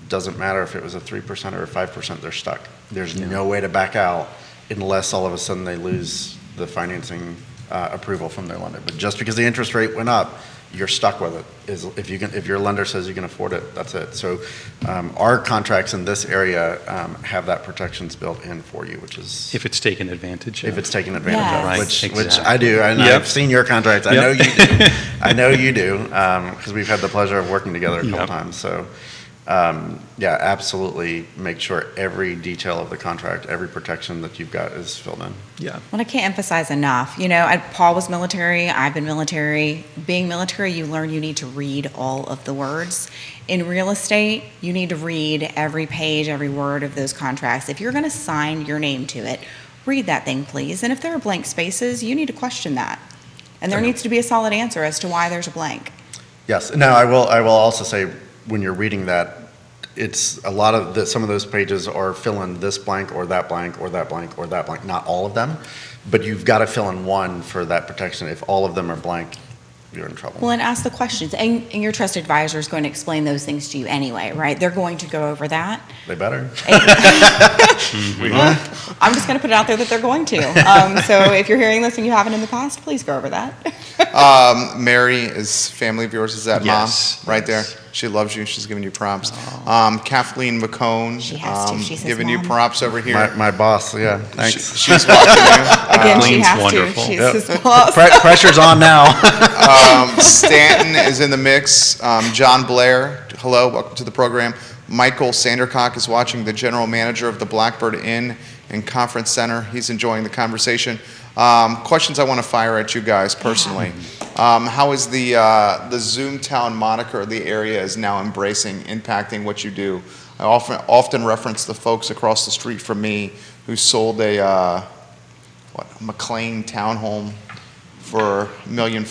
Doesn't matter if it was a 3% or a 5%, they're stuck. There's no way to back out unless all of a sudden they lose the financing approval from their lender. But just because the interest rate went up, you're stuck with it. If your lender says you can afford it, that's it. So our contracts in this area have that protections built in for you, which is If it's taken advantage of. if it's taken advantage Yes. of, Right, which exactly. I do, and Yep. I've seen your contracts. I Yep. know you do. I know you do, because we've had the pleasure of working together a couple Yep. times. So, yeah, absolutely make sure every detail of the contract, every protection that you've got is filled in. Yeah. Well, I can't emphasize enough. Paul was military, I've been military. Being military, you learn you need to read all of the words. In real estate, you need to read every page, every word of those contracts. If you're going to sign your name to it, read that thing, please. And if there are blank spaces, you need to question that. And there needs to be a solid answer as to why there's a blank. Yes. Now, I will also say, when you're reading that, it's a lot of some of those pages are fill in this blank or that blank or that blank or that blank. Not all of them, but you've got to fill in one for that protection. If all of them are blank, you're in trouble. Well, and ask the questions. And your trusted advisor is going to explain those things to you anyway, right? They're going to go over that. They better. Well, I'm just going to put it out there that they're going to. So if you're hearing this and you haven't in the past, please go over that. Mary is family of yours. Is that Yes, mom right yes. there? She loves you. She's giving you props. Kathleen McCone, She has to. She's his giving you mom. props over here. My boss, yeah, thanks. She's watching you. Again, she Clean's has wonderful. to. She's Yep. his boss. Pressure's on now. Stanton is in the mix. John Blair, hello, welcome to the program. Michael Sandercock is watching, the general manager of the Blackbird Inn and Conference Center. He's enjoying the conversation. Questions I want to fire at you guys personally. How is the Zoomtown moniker the area is now embracing, impacting what you do? I often reference the folks across the street from me who sold a McLean townhome for $1.4 million.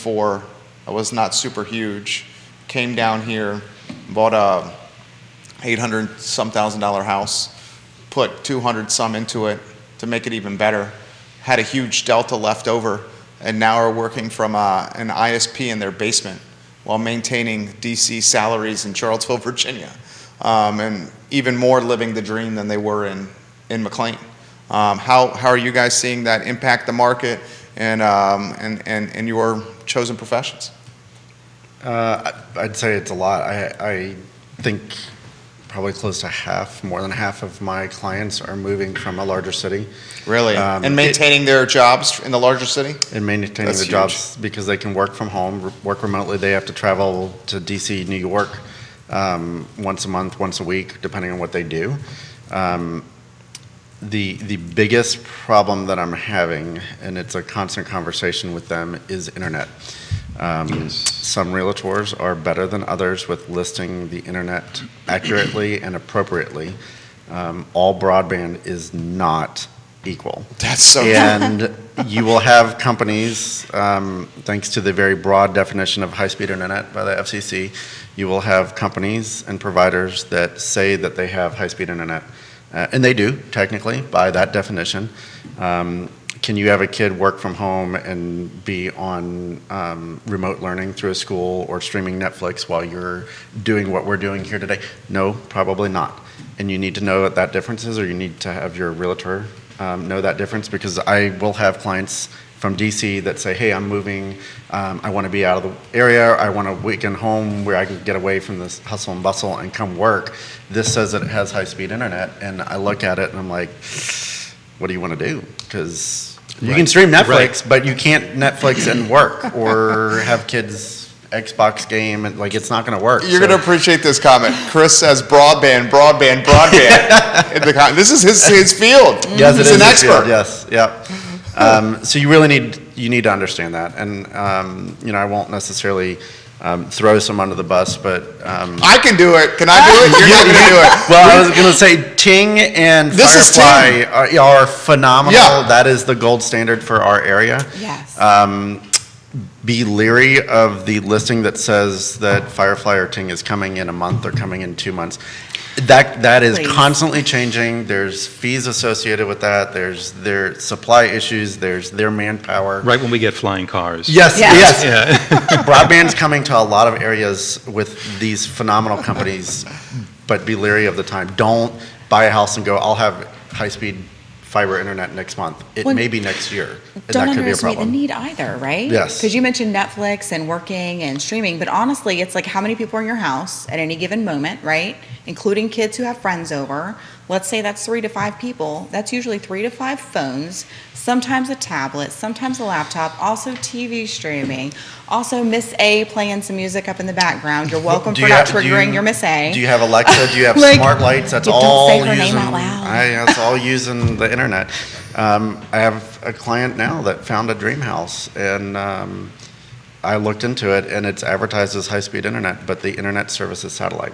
It was not super huge. Came down here, bought a $800-some-thousand house, put 200 some into it to make it even better. Had a huge delta left over, and now are working from an ISP in their basement while maintaining DC salaries in Charlottesville, Virginia, and even more living the dream than they were in McLean. How are you guys seeing that impact the market and your chosen professions? I'd say it's a lot. I think probably close to half, more than half of my clients are moving from a larger city. Really? And maintaining their jobs in the larger city? And maintaining That's the huge. jobs because they can work from home, work remotely. They have to travel to DC, New York once a month, once a week, depending on what they do. The biggest problem that I'm having, and it's a constant conversation with them, is internet. Some realtors are better than others with listing the internet accurately and appropriately. All broadband is not equal. That's so true. And you will have companies, thanks to the very broad definition of high-speed internet by the FCC, you will have companies and providers that say that they have high-speed internet. And they do, technically, by that definition. Can you have a kid work from home and be on remote learning through a school or streaming Netflix while you're doing what we're doing here today? No, probably not. And you need to know what that difference is, or you need to have your realtor know that difference, because I will have clients from DC that say, hey, I'm moving, I want to be out of the area, I want a weekend home where I can get away from this hustle and bustle and come work. This says that it has high-speed internet, and I look at it and I'm like, what do you want to do? Because you can stream Netflix, but you can't Netflix and work or have kids Xbox game, and like, it's not going to work. You're going to appreciate this comment. Chris says broadband. In the this is his field. Yes, He's it is an his expert. field, yes, yeah. So you really need to understand that, and I won't necessarily throw some under the bus, but I can do it. Can I do it? You're not going to do it. well, I was going to say Ting and This is Firefly are phenomenal. Yeah. That is the gold standard for our area. Yes. Be leery of the listing that says that Firefly or Ting is coming in a month or coming in 2 months. That is Please. constantly changing. There's fees associated with that. There's their supply issues. There's their manpower. Right when we get flying cars. Yes, Yes. yes. Yeah. Broadband's coming to a lot of areas with these phenomenal companies, but be leery of the time. Don't buy a house and go, I'll have high-speed fiber internet next month. It Well, may be next year, and Don't that could be a underestimate the problem. need either, right? Yes. Because you mentioned Netflix and working and streaming, but honestly, it's like how many people are in your house at any given moment, right? Including kids who have friends over. Let's say that's 3 to 5 people. That's usually 3 to 5 phones, sometimes a tablet, sometimes a laptop, also TV streaming, also Miss A playing some music up in the background. You're welcome Do for you not have- do triggering you- your Miss A. Do you have Alexa? Do you have Like, smart lights? That's you don't all say her using. name out loud. That's all using the internet. I have a client now that found a dream house, and I looked into it, and it's advertised as high-speed internet, but the internet service is satellite.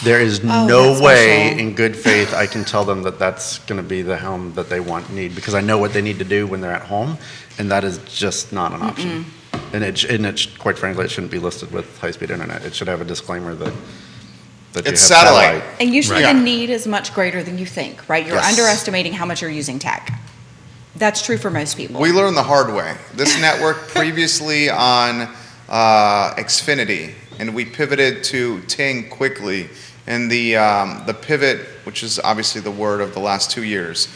There is Oh, no that's way, special. in good faith, I can tell them that that's going to be the home that they need, because I know what they need to do when they're at home, and that is just not an option. And it, quite frankly, it shouldn't be listed with high-speed internet. It should have a disclaimer that you have It's satellite. And usually Right. the Yeah. need is much greater than you think, right? You're Yes. underestimating how much you're using tech. That's true for most people. We learned the hard way. This network previously on Xfinity, and we pivoted to Ting quickly. And the pivot, which is obviously the word of the last 2 years,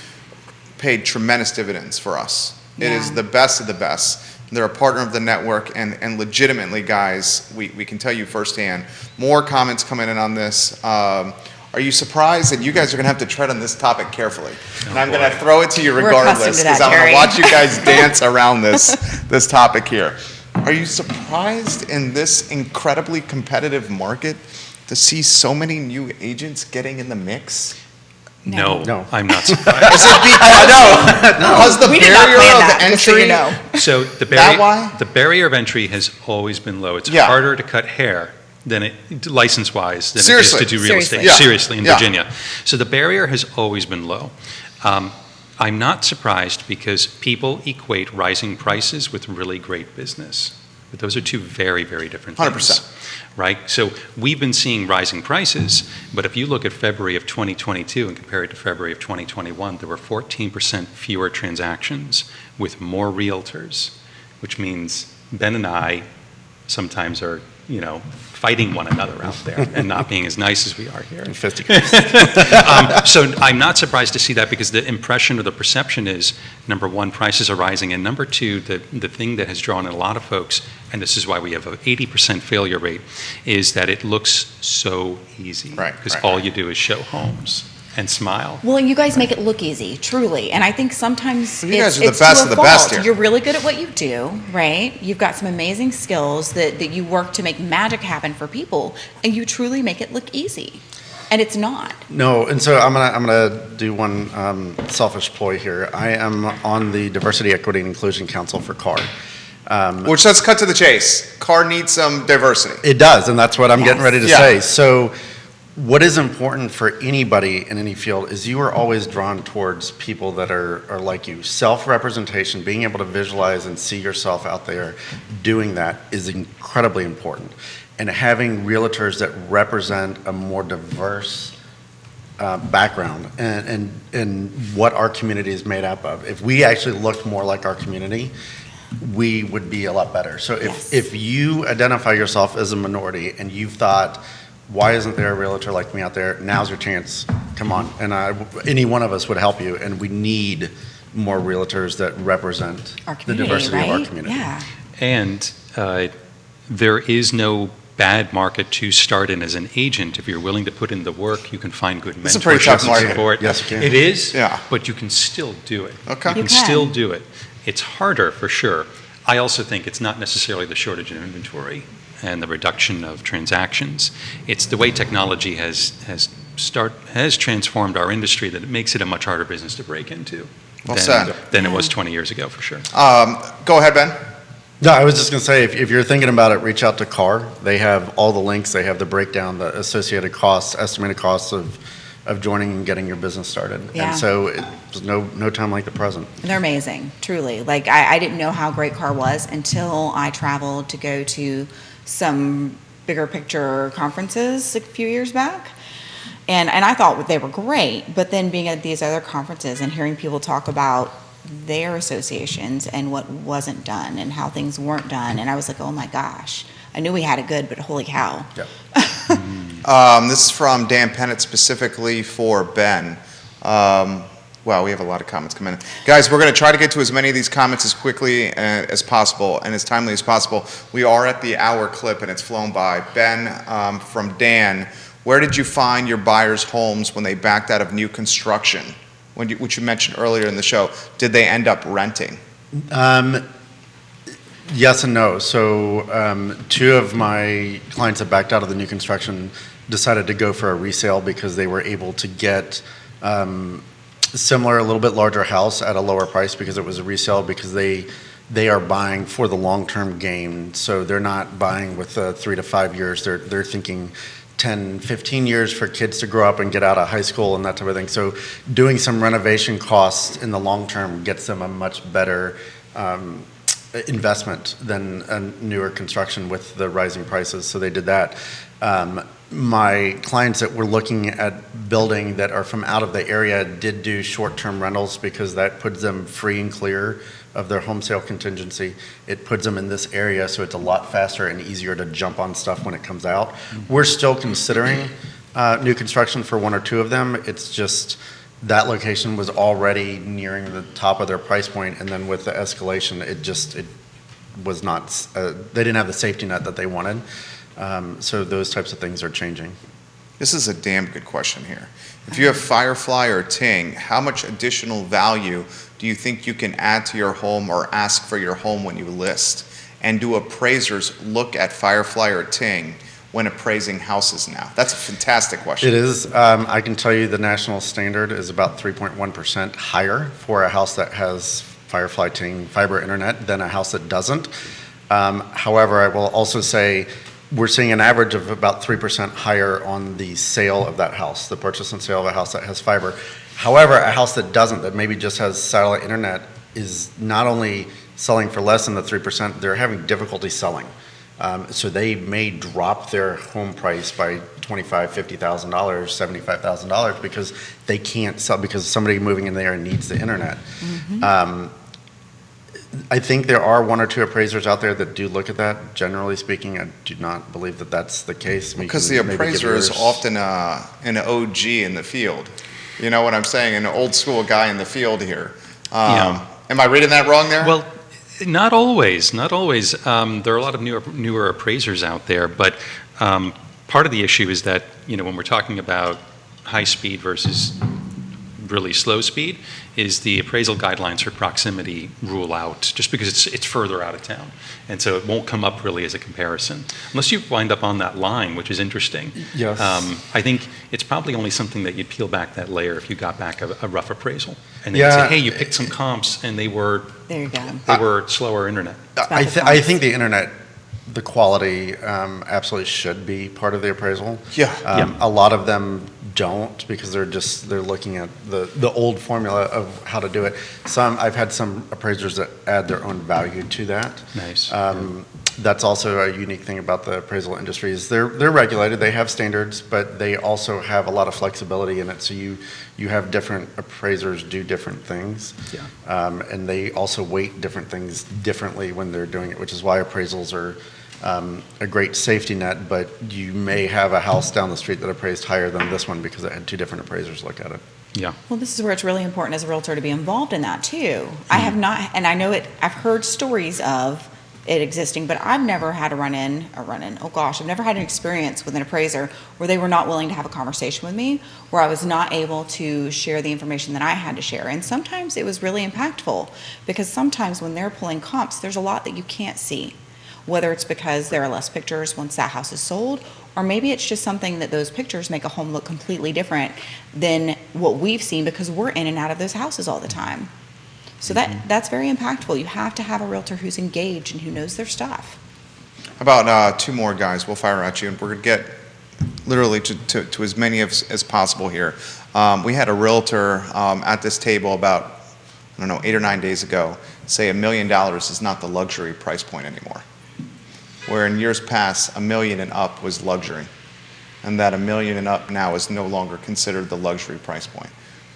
paid tremendous dividends for us. It is Yeah. the best of the best. They're a partner of the network, and legitimately, guys, we can tell you firsthand. More comments coming in on this. Are you surprised? And you guys are going to have to tread on this topic carefully. And I'm going to throw it to you We're accustomed regardless, to that, because I'm going Terry. to watch you guys dance around this topic here. Are you surprised in this incredibly competitive market to see so many new agents getting in the mix? No, No. I'm not surprised. Is it because the We did not barrier plan of that, just so entry? you know. So the That why? the barrier of entry has always been low. It's Yeah. harder to cut hair than license-wise than Seriously. it is to do real Seriously. estate. Yeah. Seriously, in Yeah. Virginia. So the barrier has always been low. I'm not surprised because people equate rising prices with really great business. But those are two very, very different things. 100%. Right? So we've been seeing rising prices, but if you look at February of 2022 and compare it to February of 2021, there were 14% fewer transactions with more realtors, which means Ben and I sometimes are, fighting one another out there and not being as nice as we are here. Fisticuffs. So I'm not surprised to see that because the impression or the perception is, number one, prices are rising, and number two, the thing that has drawn in a lot of folks, and this is why we have an 80% failure rate, is that it looks so easy. Right, Because right, all right. you do is show homes and smile. Well, and you guys make it look easy, truly. And I think sometimes You guys it's, are the it's best to of a the best fault. here. You're really good at what you do, right? You've got some amazing skills that you work to make magic happen for people, and you truly make it look easy. And it's not. No, and so I'm gonna do one selfish ploy here. I am on the Diversity, Equity, and Inclusion Council for CAR. Which, let's cut to the chase. Car needs some diversity. It does, and that's what I'm getting ready to Yeah. say. So what is important for anybody in any field is you are always drawn towards people that are like you. Self-representation, being able to visualize and see yourself out there doing that is incredibly important. And having realtors that represent a more diverse background and what our community is made up of. If we actually looked more like our community, we would be a lot better. So if you identify yourself as a minority and you've thought, why isn't there a realtor like me out there? Now's your chance. Come on. And any one of us would help you. And we need more realtors that represent Our the community, diversity of our right? community. Yeah. And there is no bad market to start in as an agent. If you're willing to put in the work, you can find good It's a pretty tough mentorship market. and support. Yes, you can. It is, Yeah. but you can still do it. Okay. You You can can. still do it. It's harder for sure. I also think it's not necessarily the shortage of inventory and the reduction of transactions. It's the way technology has transformed our industry that it makes it a much harder business to break into Well said. than it was 20 years ago, for sure. Go ahead, Ben. No, I was just going to say, if you're thinking about it, reach out to CAR. They have all the links. They have the breakdown, the associated costs, estimated costs of joining and getting your business started. Yeah. And so it's no time like the present. And they're amazing, truly. Like, I didn't know how great CAR was until I traveled to go to some bigger picture conferences a few years back. And I thought they were great, but then being at these other conferences and hearing people talk about their associations and what wasn't done and how things weren't done, and I was like, oh my gosh. I knew we had it good, but holy cow. Yep. This is from Dan Pennant specifically for Ben. Wow, we have a lot of comments coming in. Guys, we're going to try to get to as many of these comments as quickly as possible and as timely as possible. We are at the hour clip and it's flown by. Ben, from Dan, where did you find your buyers' homes when they backed out of new construction? Which you mentioned earlier in the show. Did they end up renting? Yes and no. So two of my clients that backed out of the new construction decided to go for a resale because they were able to get similar, a little bit larger house at a lower price because it was a resale, because they are buying for the long-term gain. So they're not buying with 3 to 5 years. They're thinking 10, 15 years for kids to grow up and get out of high school and that type of thing. So doing some renovation costs in the long term gets them a much better investment than a newer construction with the rising prices. So they did that. My clients that were looking at building that are from out of the area did do short-term rentals because that puts them free and clear of their home sale contingency. It puts them in this area, so it's a lot faster and easier to jump on stuff when it comes out. We're still considering new construction for one or two of them. It's just that location was already nearing the top of their price point, and then with the escalation, it was not, they didn't have the safety net that they wanted. So those types of things are changing. This is a damn good question here. If you have Firefly or Ting, how much additional value do you think you can add to your home or ask for your home when you list? And do appraisers look at Firefly or Ting when appraising houses now? That's a fantastic question. It is. I can tell you the national standard is about 3.1% higher for a house that has Firefly, Ting, fiber internet than a house that doesn't. However, I will also say we're seeing an average of about 3% higher on the sale of that house, the purchase and sale of a house that has fiber. However, a house that doesn't, that maybe just has satellite internet, is not only selling for less than the 3%, they're having difficulty selling. So they may drop their home price by $25,000, $50,000, $75,000 because they can't sell, because somebody moving in there needs the internet. Mm-hmm. I think there are one or two appraisers out there that do look at that. Generally speaking, I do not believe that that's the case. Because the appraiser is often an OG in the field. You know what I'm saying? An old school guy in the field here. Yeah. Am I reading that wrong there? Well, not always. Not always. There are a lot of newer appraisers out there, but part of the issue is that when we're talking about high speed versus really slow speed is the appraisal guidelines for proximity rule out, just because it's further out of town. And so it won't come up really as a comparison, unless you wind up on that line, which is interesting. Yes. I think it's probably only something that you'd peel back that layer if you got back a rough appraisal. And then say, hey, you picked some comps and they were There you go. slower internet. I think the internet, the quality absolutely should be part of the appraisal. Yeah. A lot of them don't, because they're looking at the old formula of how to do it. I've had some appraisers that add their own value to that. Nice. That's also a unique thing about the appraisal industry is they're regulated, they have standards, but they also have a lot of flexibility in it. So you have different appraisers do different things. Yeah. And they also weight different things differently when they're doing it, which is why appraisals are a great safety net, but you may have a house down the street that appraised higher than this one because it had two different appraisers look at it. Yeah. Well, this is where it's really important as a realtor to be involved in that too. I have not, and I know I've heard stories of it existing, but I've never had I've never had an experience with an appraiser where they were not willing to have a conversation with me, where I was not able to share the information that I had to share. And sometimes it was really impactful, because sometimes when they're pulling comps, there's a lot that you can't see, whether it's because there are less pictures once that house is sold, or maybe it's just something that those pictures make a home look completely different than what we've seen, because we're in and out of those houses all the time. So that's very impactful. You have to have a realtor who's engaged and who knows their stuff. How about two more guys? We'll fire at you, and we're going to get literally to as many as possible here. We had a realtor at this table about, 8 or 9 days ago say $1 million is not the luxury price point anymore. Where in years past, $1 million and up was luxury. And that $1 million and up now is no longer considered the luxury price point.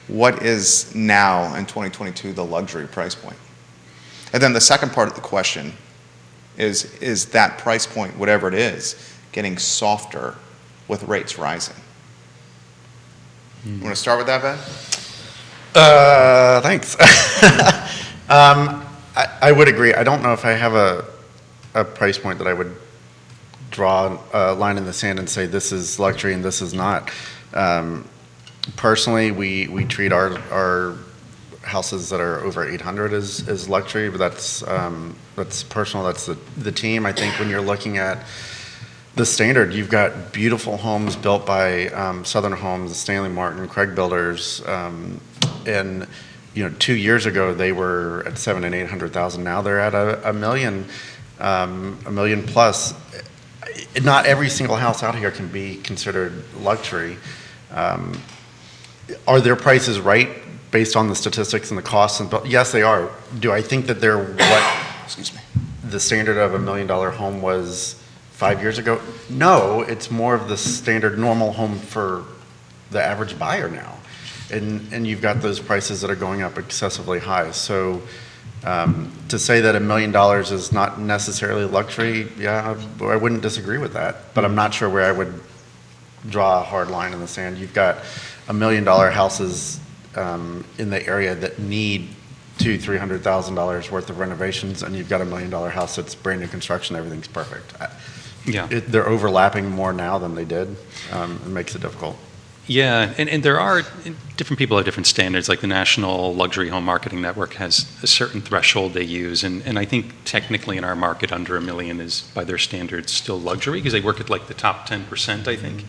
What is now in 2022 the luxury price point? And then the second part of the question is that price point, whatever it is, getting softer with rates rising? You want to start with that, Ben? Thanks. I would agree. I don't know if I have a price point that I would draw a line in the sand and say this is luxury and this is not. Personally, we treat our houses that are over 800 as luxury, but that's personal. That's the team. I think when you're looking at the standard, you've got beautiful homes built by Southern Homes, Stanley Martin, Craig Builders, and 2 years ago they were at 700,000 and 800,000. Now they're at a million plus. Not every single house out here can be considered luxury. Are their prices right based on the statistics and the costs? Yes, they are. Do I think that they're what the standard of $1 million home was 5 years ago? No, it's more of the standard normal home for the average buyer now. And you've got those prices that are going up excessively high. So to say that $1 million is not necessarily luxury, yeah, I wouldn't disagree with that. But I'm not sure where I would draw a hard line in the sand. You've got $1 million houses in the area that need $200,000-$300,000 worth of renovations, and you've got $1 million house that's brand new construction, everything's perfect. Yeah. They're overlapping more now than they did. It makes it difficult. Yeah, and there are different people have different standards. Like the National Luxury Home Marketing Network has a certain threshold they use, and I think technically in our market under $1 million is by their standards still luxury, because they work at like the top 10%, I think.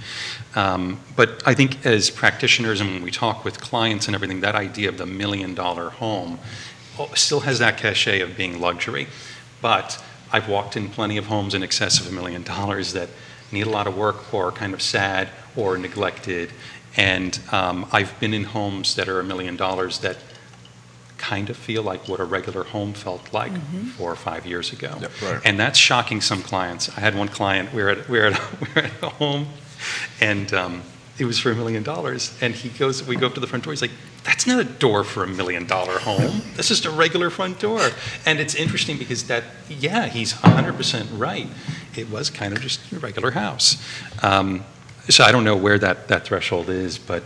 But I think as practitioners and when we talk with clients and everything, that idea of the $1 million home still has that cachet of being luxury. But I've walked in plenty of homes in excess of $1 million that need a lot of work or are kind of sad or neglected. And I've been in homes that are $1 million that kind of feel like what a regular home felt like 4 or 5 years ago. Yep, right. And that's shocking some clients. I had one client, we were at a home, and it was for $1 million. And we go up to the front door, he's like, that's not a door for $1 million home. That's just a regular front door. And it's interesting because he's 100% right. It was kind of just a regular house. So I don't know where that threshold is, but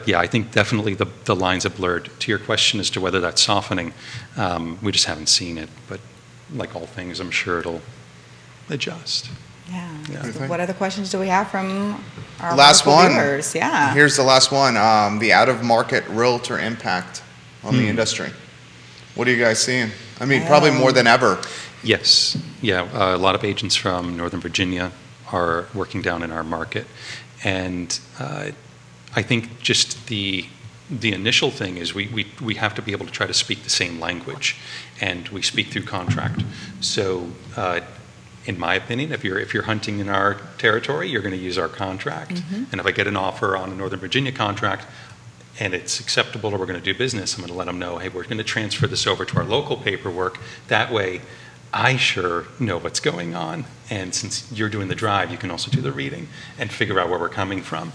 yeah, I think definitely the lines have blurred. To your question as to whether that's softening, we just haven't seen it. But like all things, I'm sure it'll adjust. Yeah. Yeah. So what other questions do we have from our Last wonderful one. viewers? Yeah. Here's the last one. The out-of-market realtor impact on the industry. What are you guys seeing? I mean, probably more than ever. Yes, yeah, a lot of agents from Northern Virginia are working down in our market. And I think just the initial thing is we have to be able to try to speak the same language, and we speak through contract. So in my opinion, if you're hunting in our territory, you're going to use our contract. And if I get an offer on a Northern Virginia contract and it's acceptable or we're going to do business, I'm going to let them know, hey, we're going to transfer this over to our local paperwork. That way, I sure know what's going on. And since you're doing the drive, you can also do the reading and figure out where we're coming from.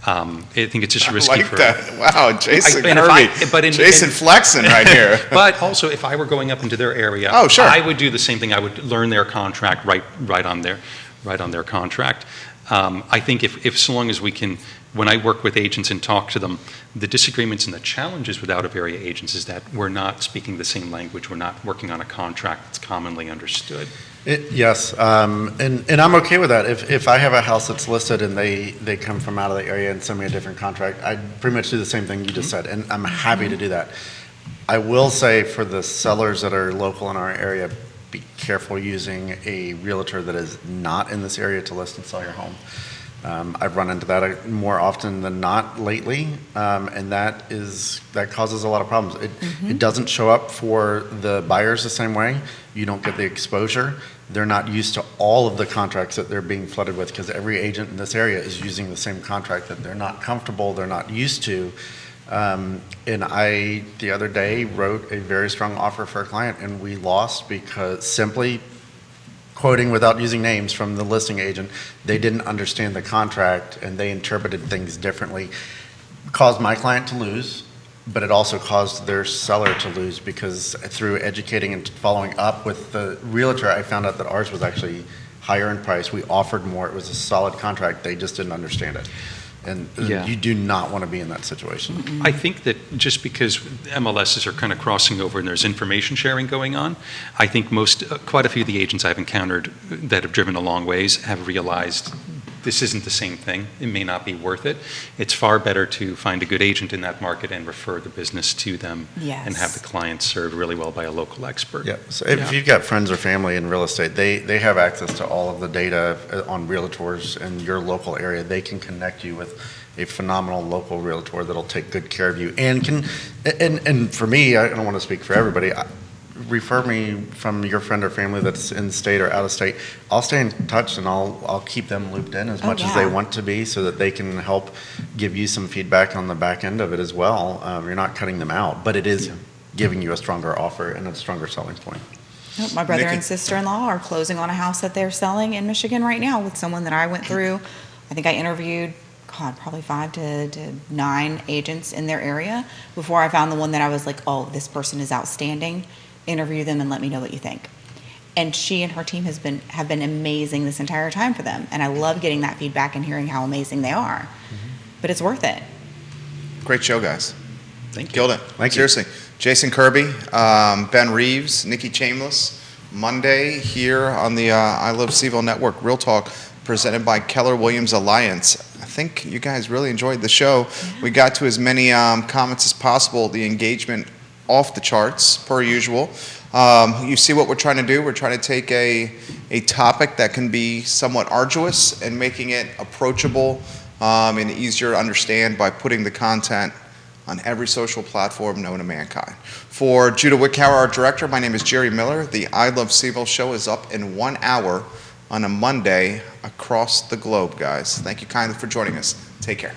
I think it's just risky I like that. Wow, Jason and if Kirby. Jason flexing right here. But also, if I were going up into their area, Oh, sure. I would do the same thing. I would learn their contract right on their contract. I think if so long as we can, when I work with agents and talk to them, the disagreements and the challenges with out-of-area agents is that we're not speaking the same language. We're not working on a contract that's commonly understood. Yes, and I'm okay with that. If I have a house that's listed and they come from out of the area and send me a different contract, I pretty much do the same thing you just said, and I'm happy to do that. I will say for the sellers that are local in our area, be careful using a realtor that is not in this area to list and sell your home. I've run into that more often than not lately, and that causes a lot of problems. It doesn't show up for the buyers the same way. You don't get the exposure. They're not used to all of the contracts that they're being flooded with because every agent in this area is using the same contract that they're not comfortable, they're not used to. And I, the other day, wrote a very strong offer for a client, and we lost because simply quoting without using names from the listing agent, they didn't understand the contract and they interpreted things differently. Caused my client to lose, but it also caused their seller to lose because through educating and following up with the realtor, I found out that ours was actually higher in price. We offered more. It was a solid contract. They just didn't understand it. And Yeah. you do not want to be in that situation. I think that just because MLSs are kind of crossing over and there's information sharing going on, I think quite a few of the agents I've encountered that have driven a long ways have realized this isn't the same thing. It may not be worth it. It's far better to find a good agent in that market and refer the business to them and have the client served really well by a local expert. Yeah. So if you've got friends or family in real estate, they have access to all of the data on realtors in your local area. They can connect you with a phenomenal local realtor that'll take good care of you and for me, I don't want to speak for everybody. Refer me from your friend or family that's in state or out of state. I'll stay in touch and I'll keep them looped in as much as they want to be so that they can help give you some feedback on the back end of it as well. You're not cutting them out, but it is giving you a stronger offer and a stronger selling point. Nope, my brother Nikki? and sister-in-law are closing on a house that they're selling in Michigan right now with someone that I went through. I think I interviewed, probably 5 to 9 agents in their area before I found the one that I was like, oh, this person is outstanding. Interview them and let me know what you think. And she and her team have been amazing this entire time for them. And I love getting that feedback and hearing how amazing they are. But it's worth it. Great show, guys. Thank you. Killed it. Thank you. Seriously. Jason Kirby, Ben Reeves, Nikki Chambless, Monday here on the I Love CVille Network, Real Talk, presented by Keller Williams Alliance. I think you guys really enjoyed the show. We got to as many comments as possible. The engagement off the charts, per usual. You see what we're trying to do? We're trying to take a topic that can be somewhat arduous and making it approachable and easier to understand by putting the content on every social platform known to mankind. For Judah Wickower, our director, my name is Jerry Miller. The I Love CVille show is up in 1 hour on a Monday across the globe, guys. Thank you kindly for joining us. Take care.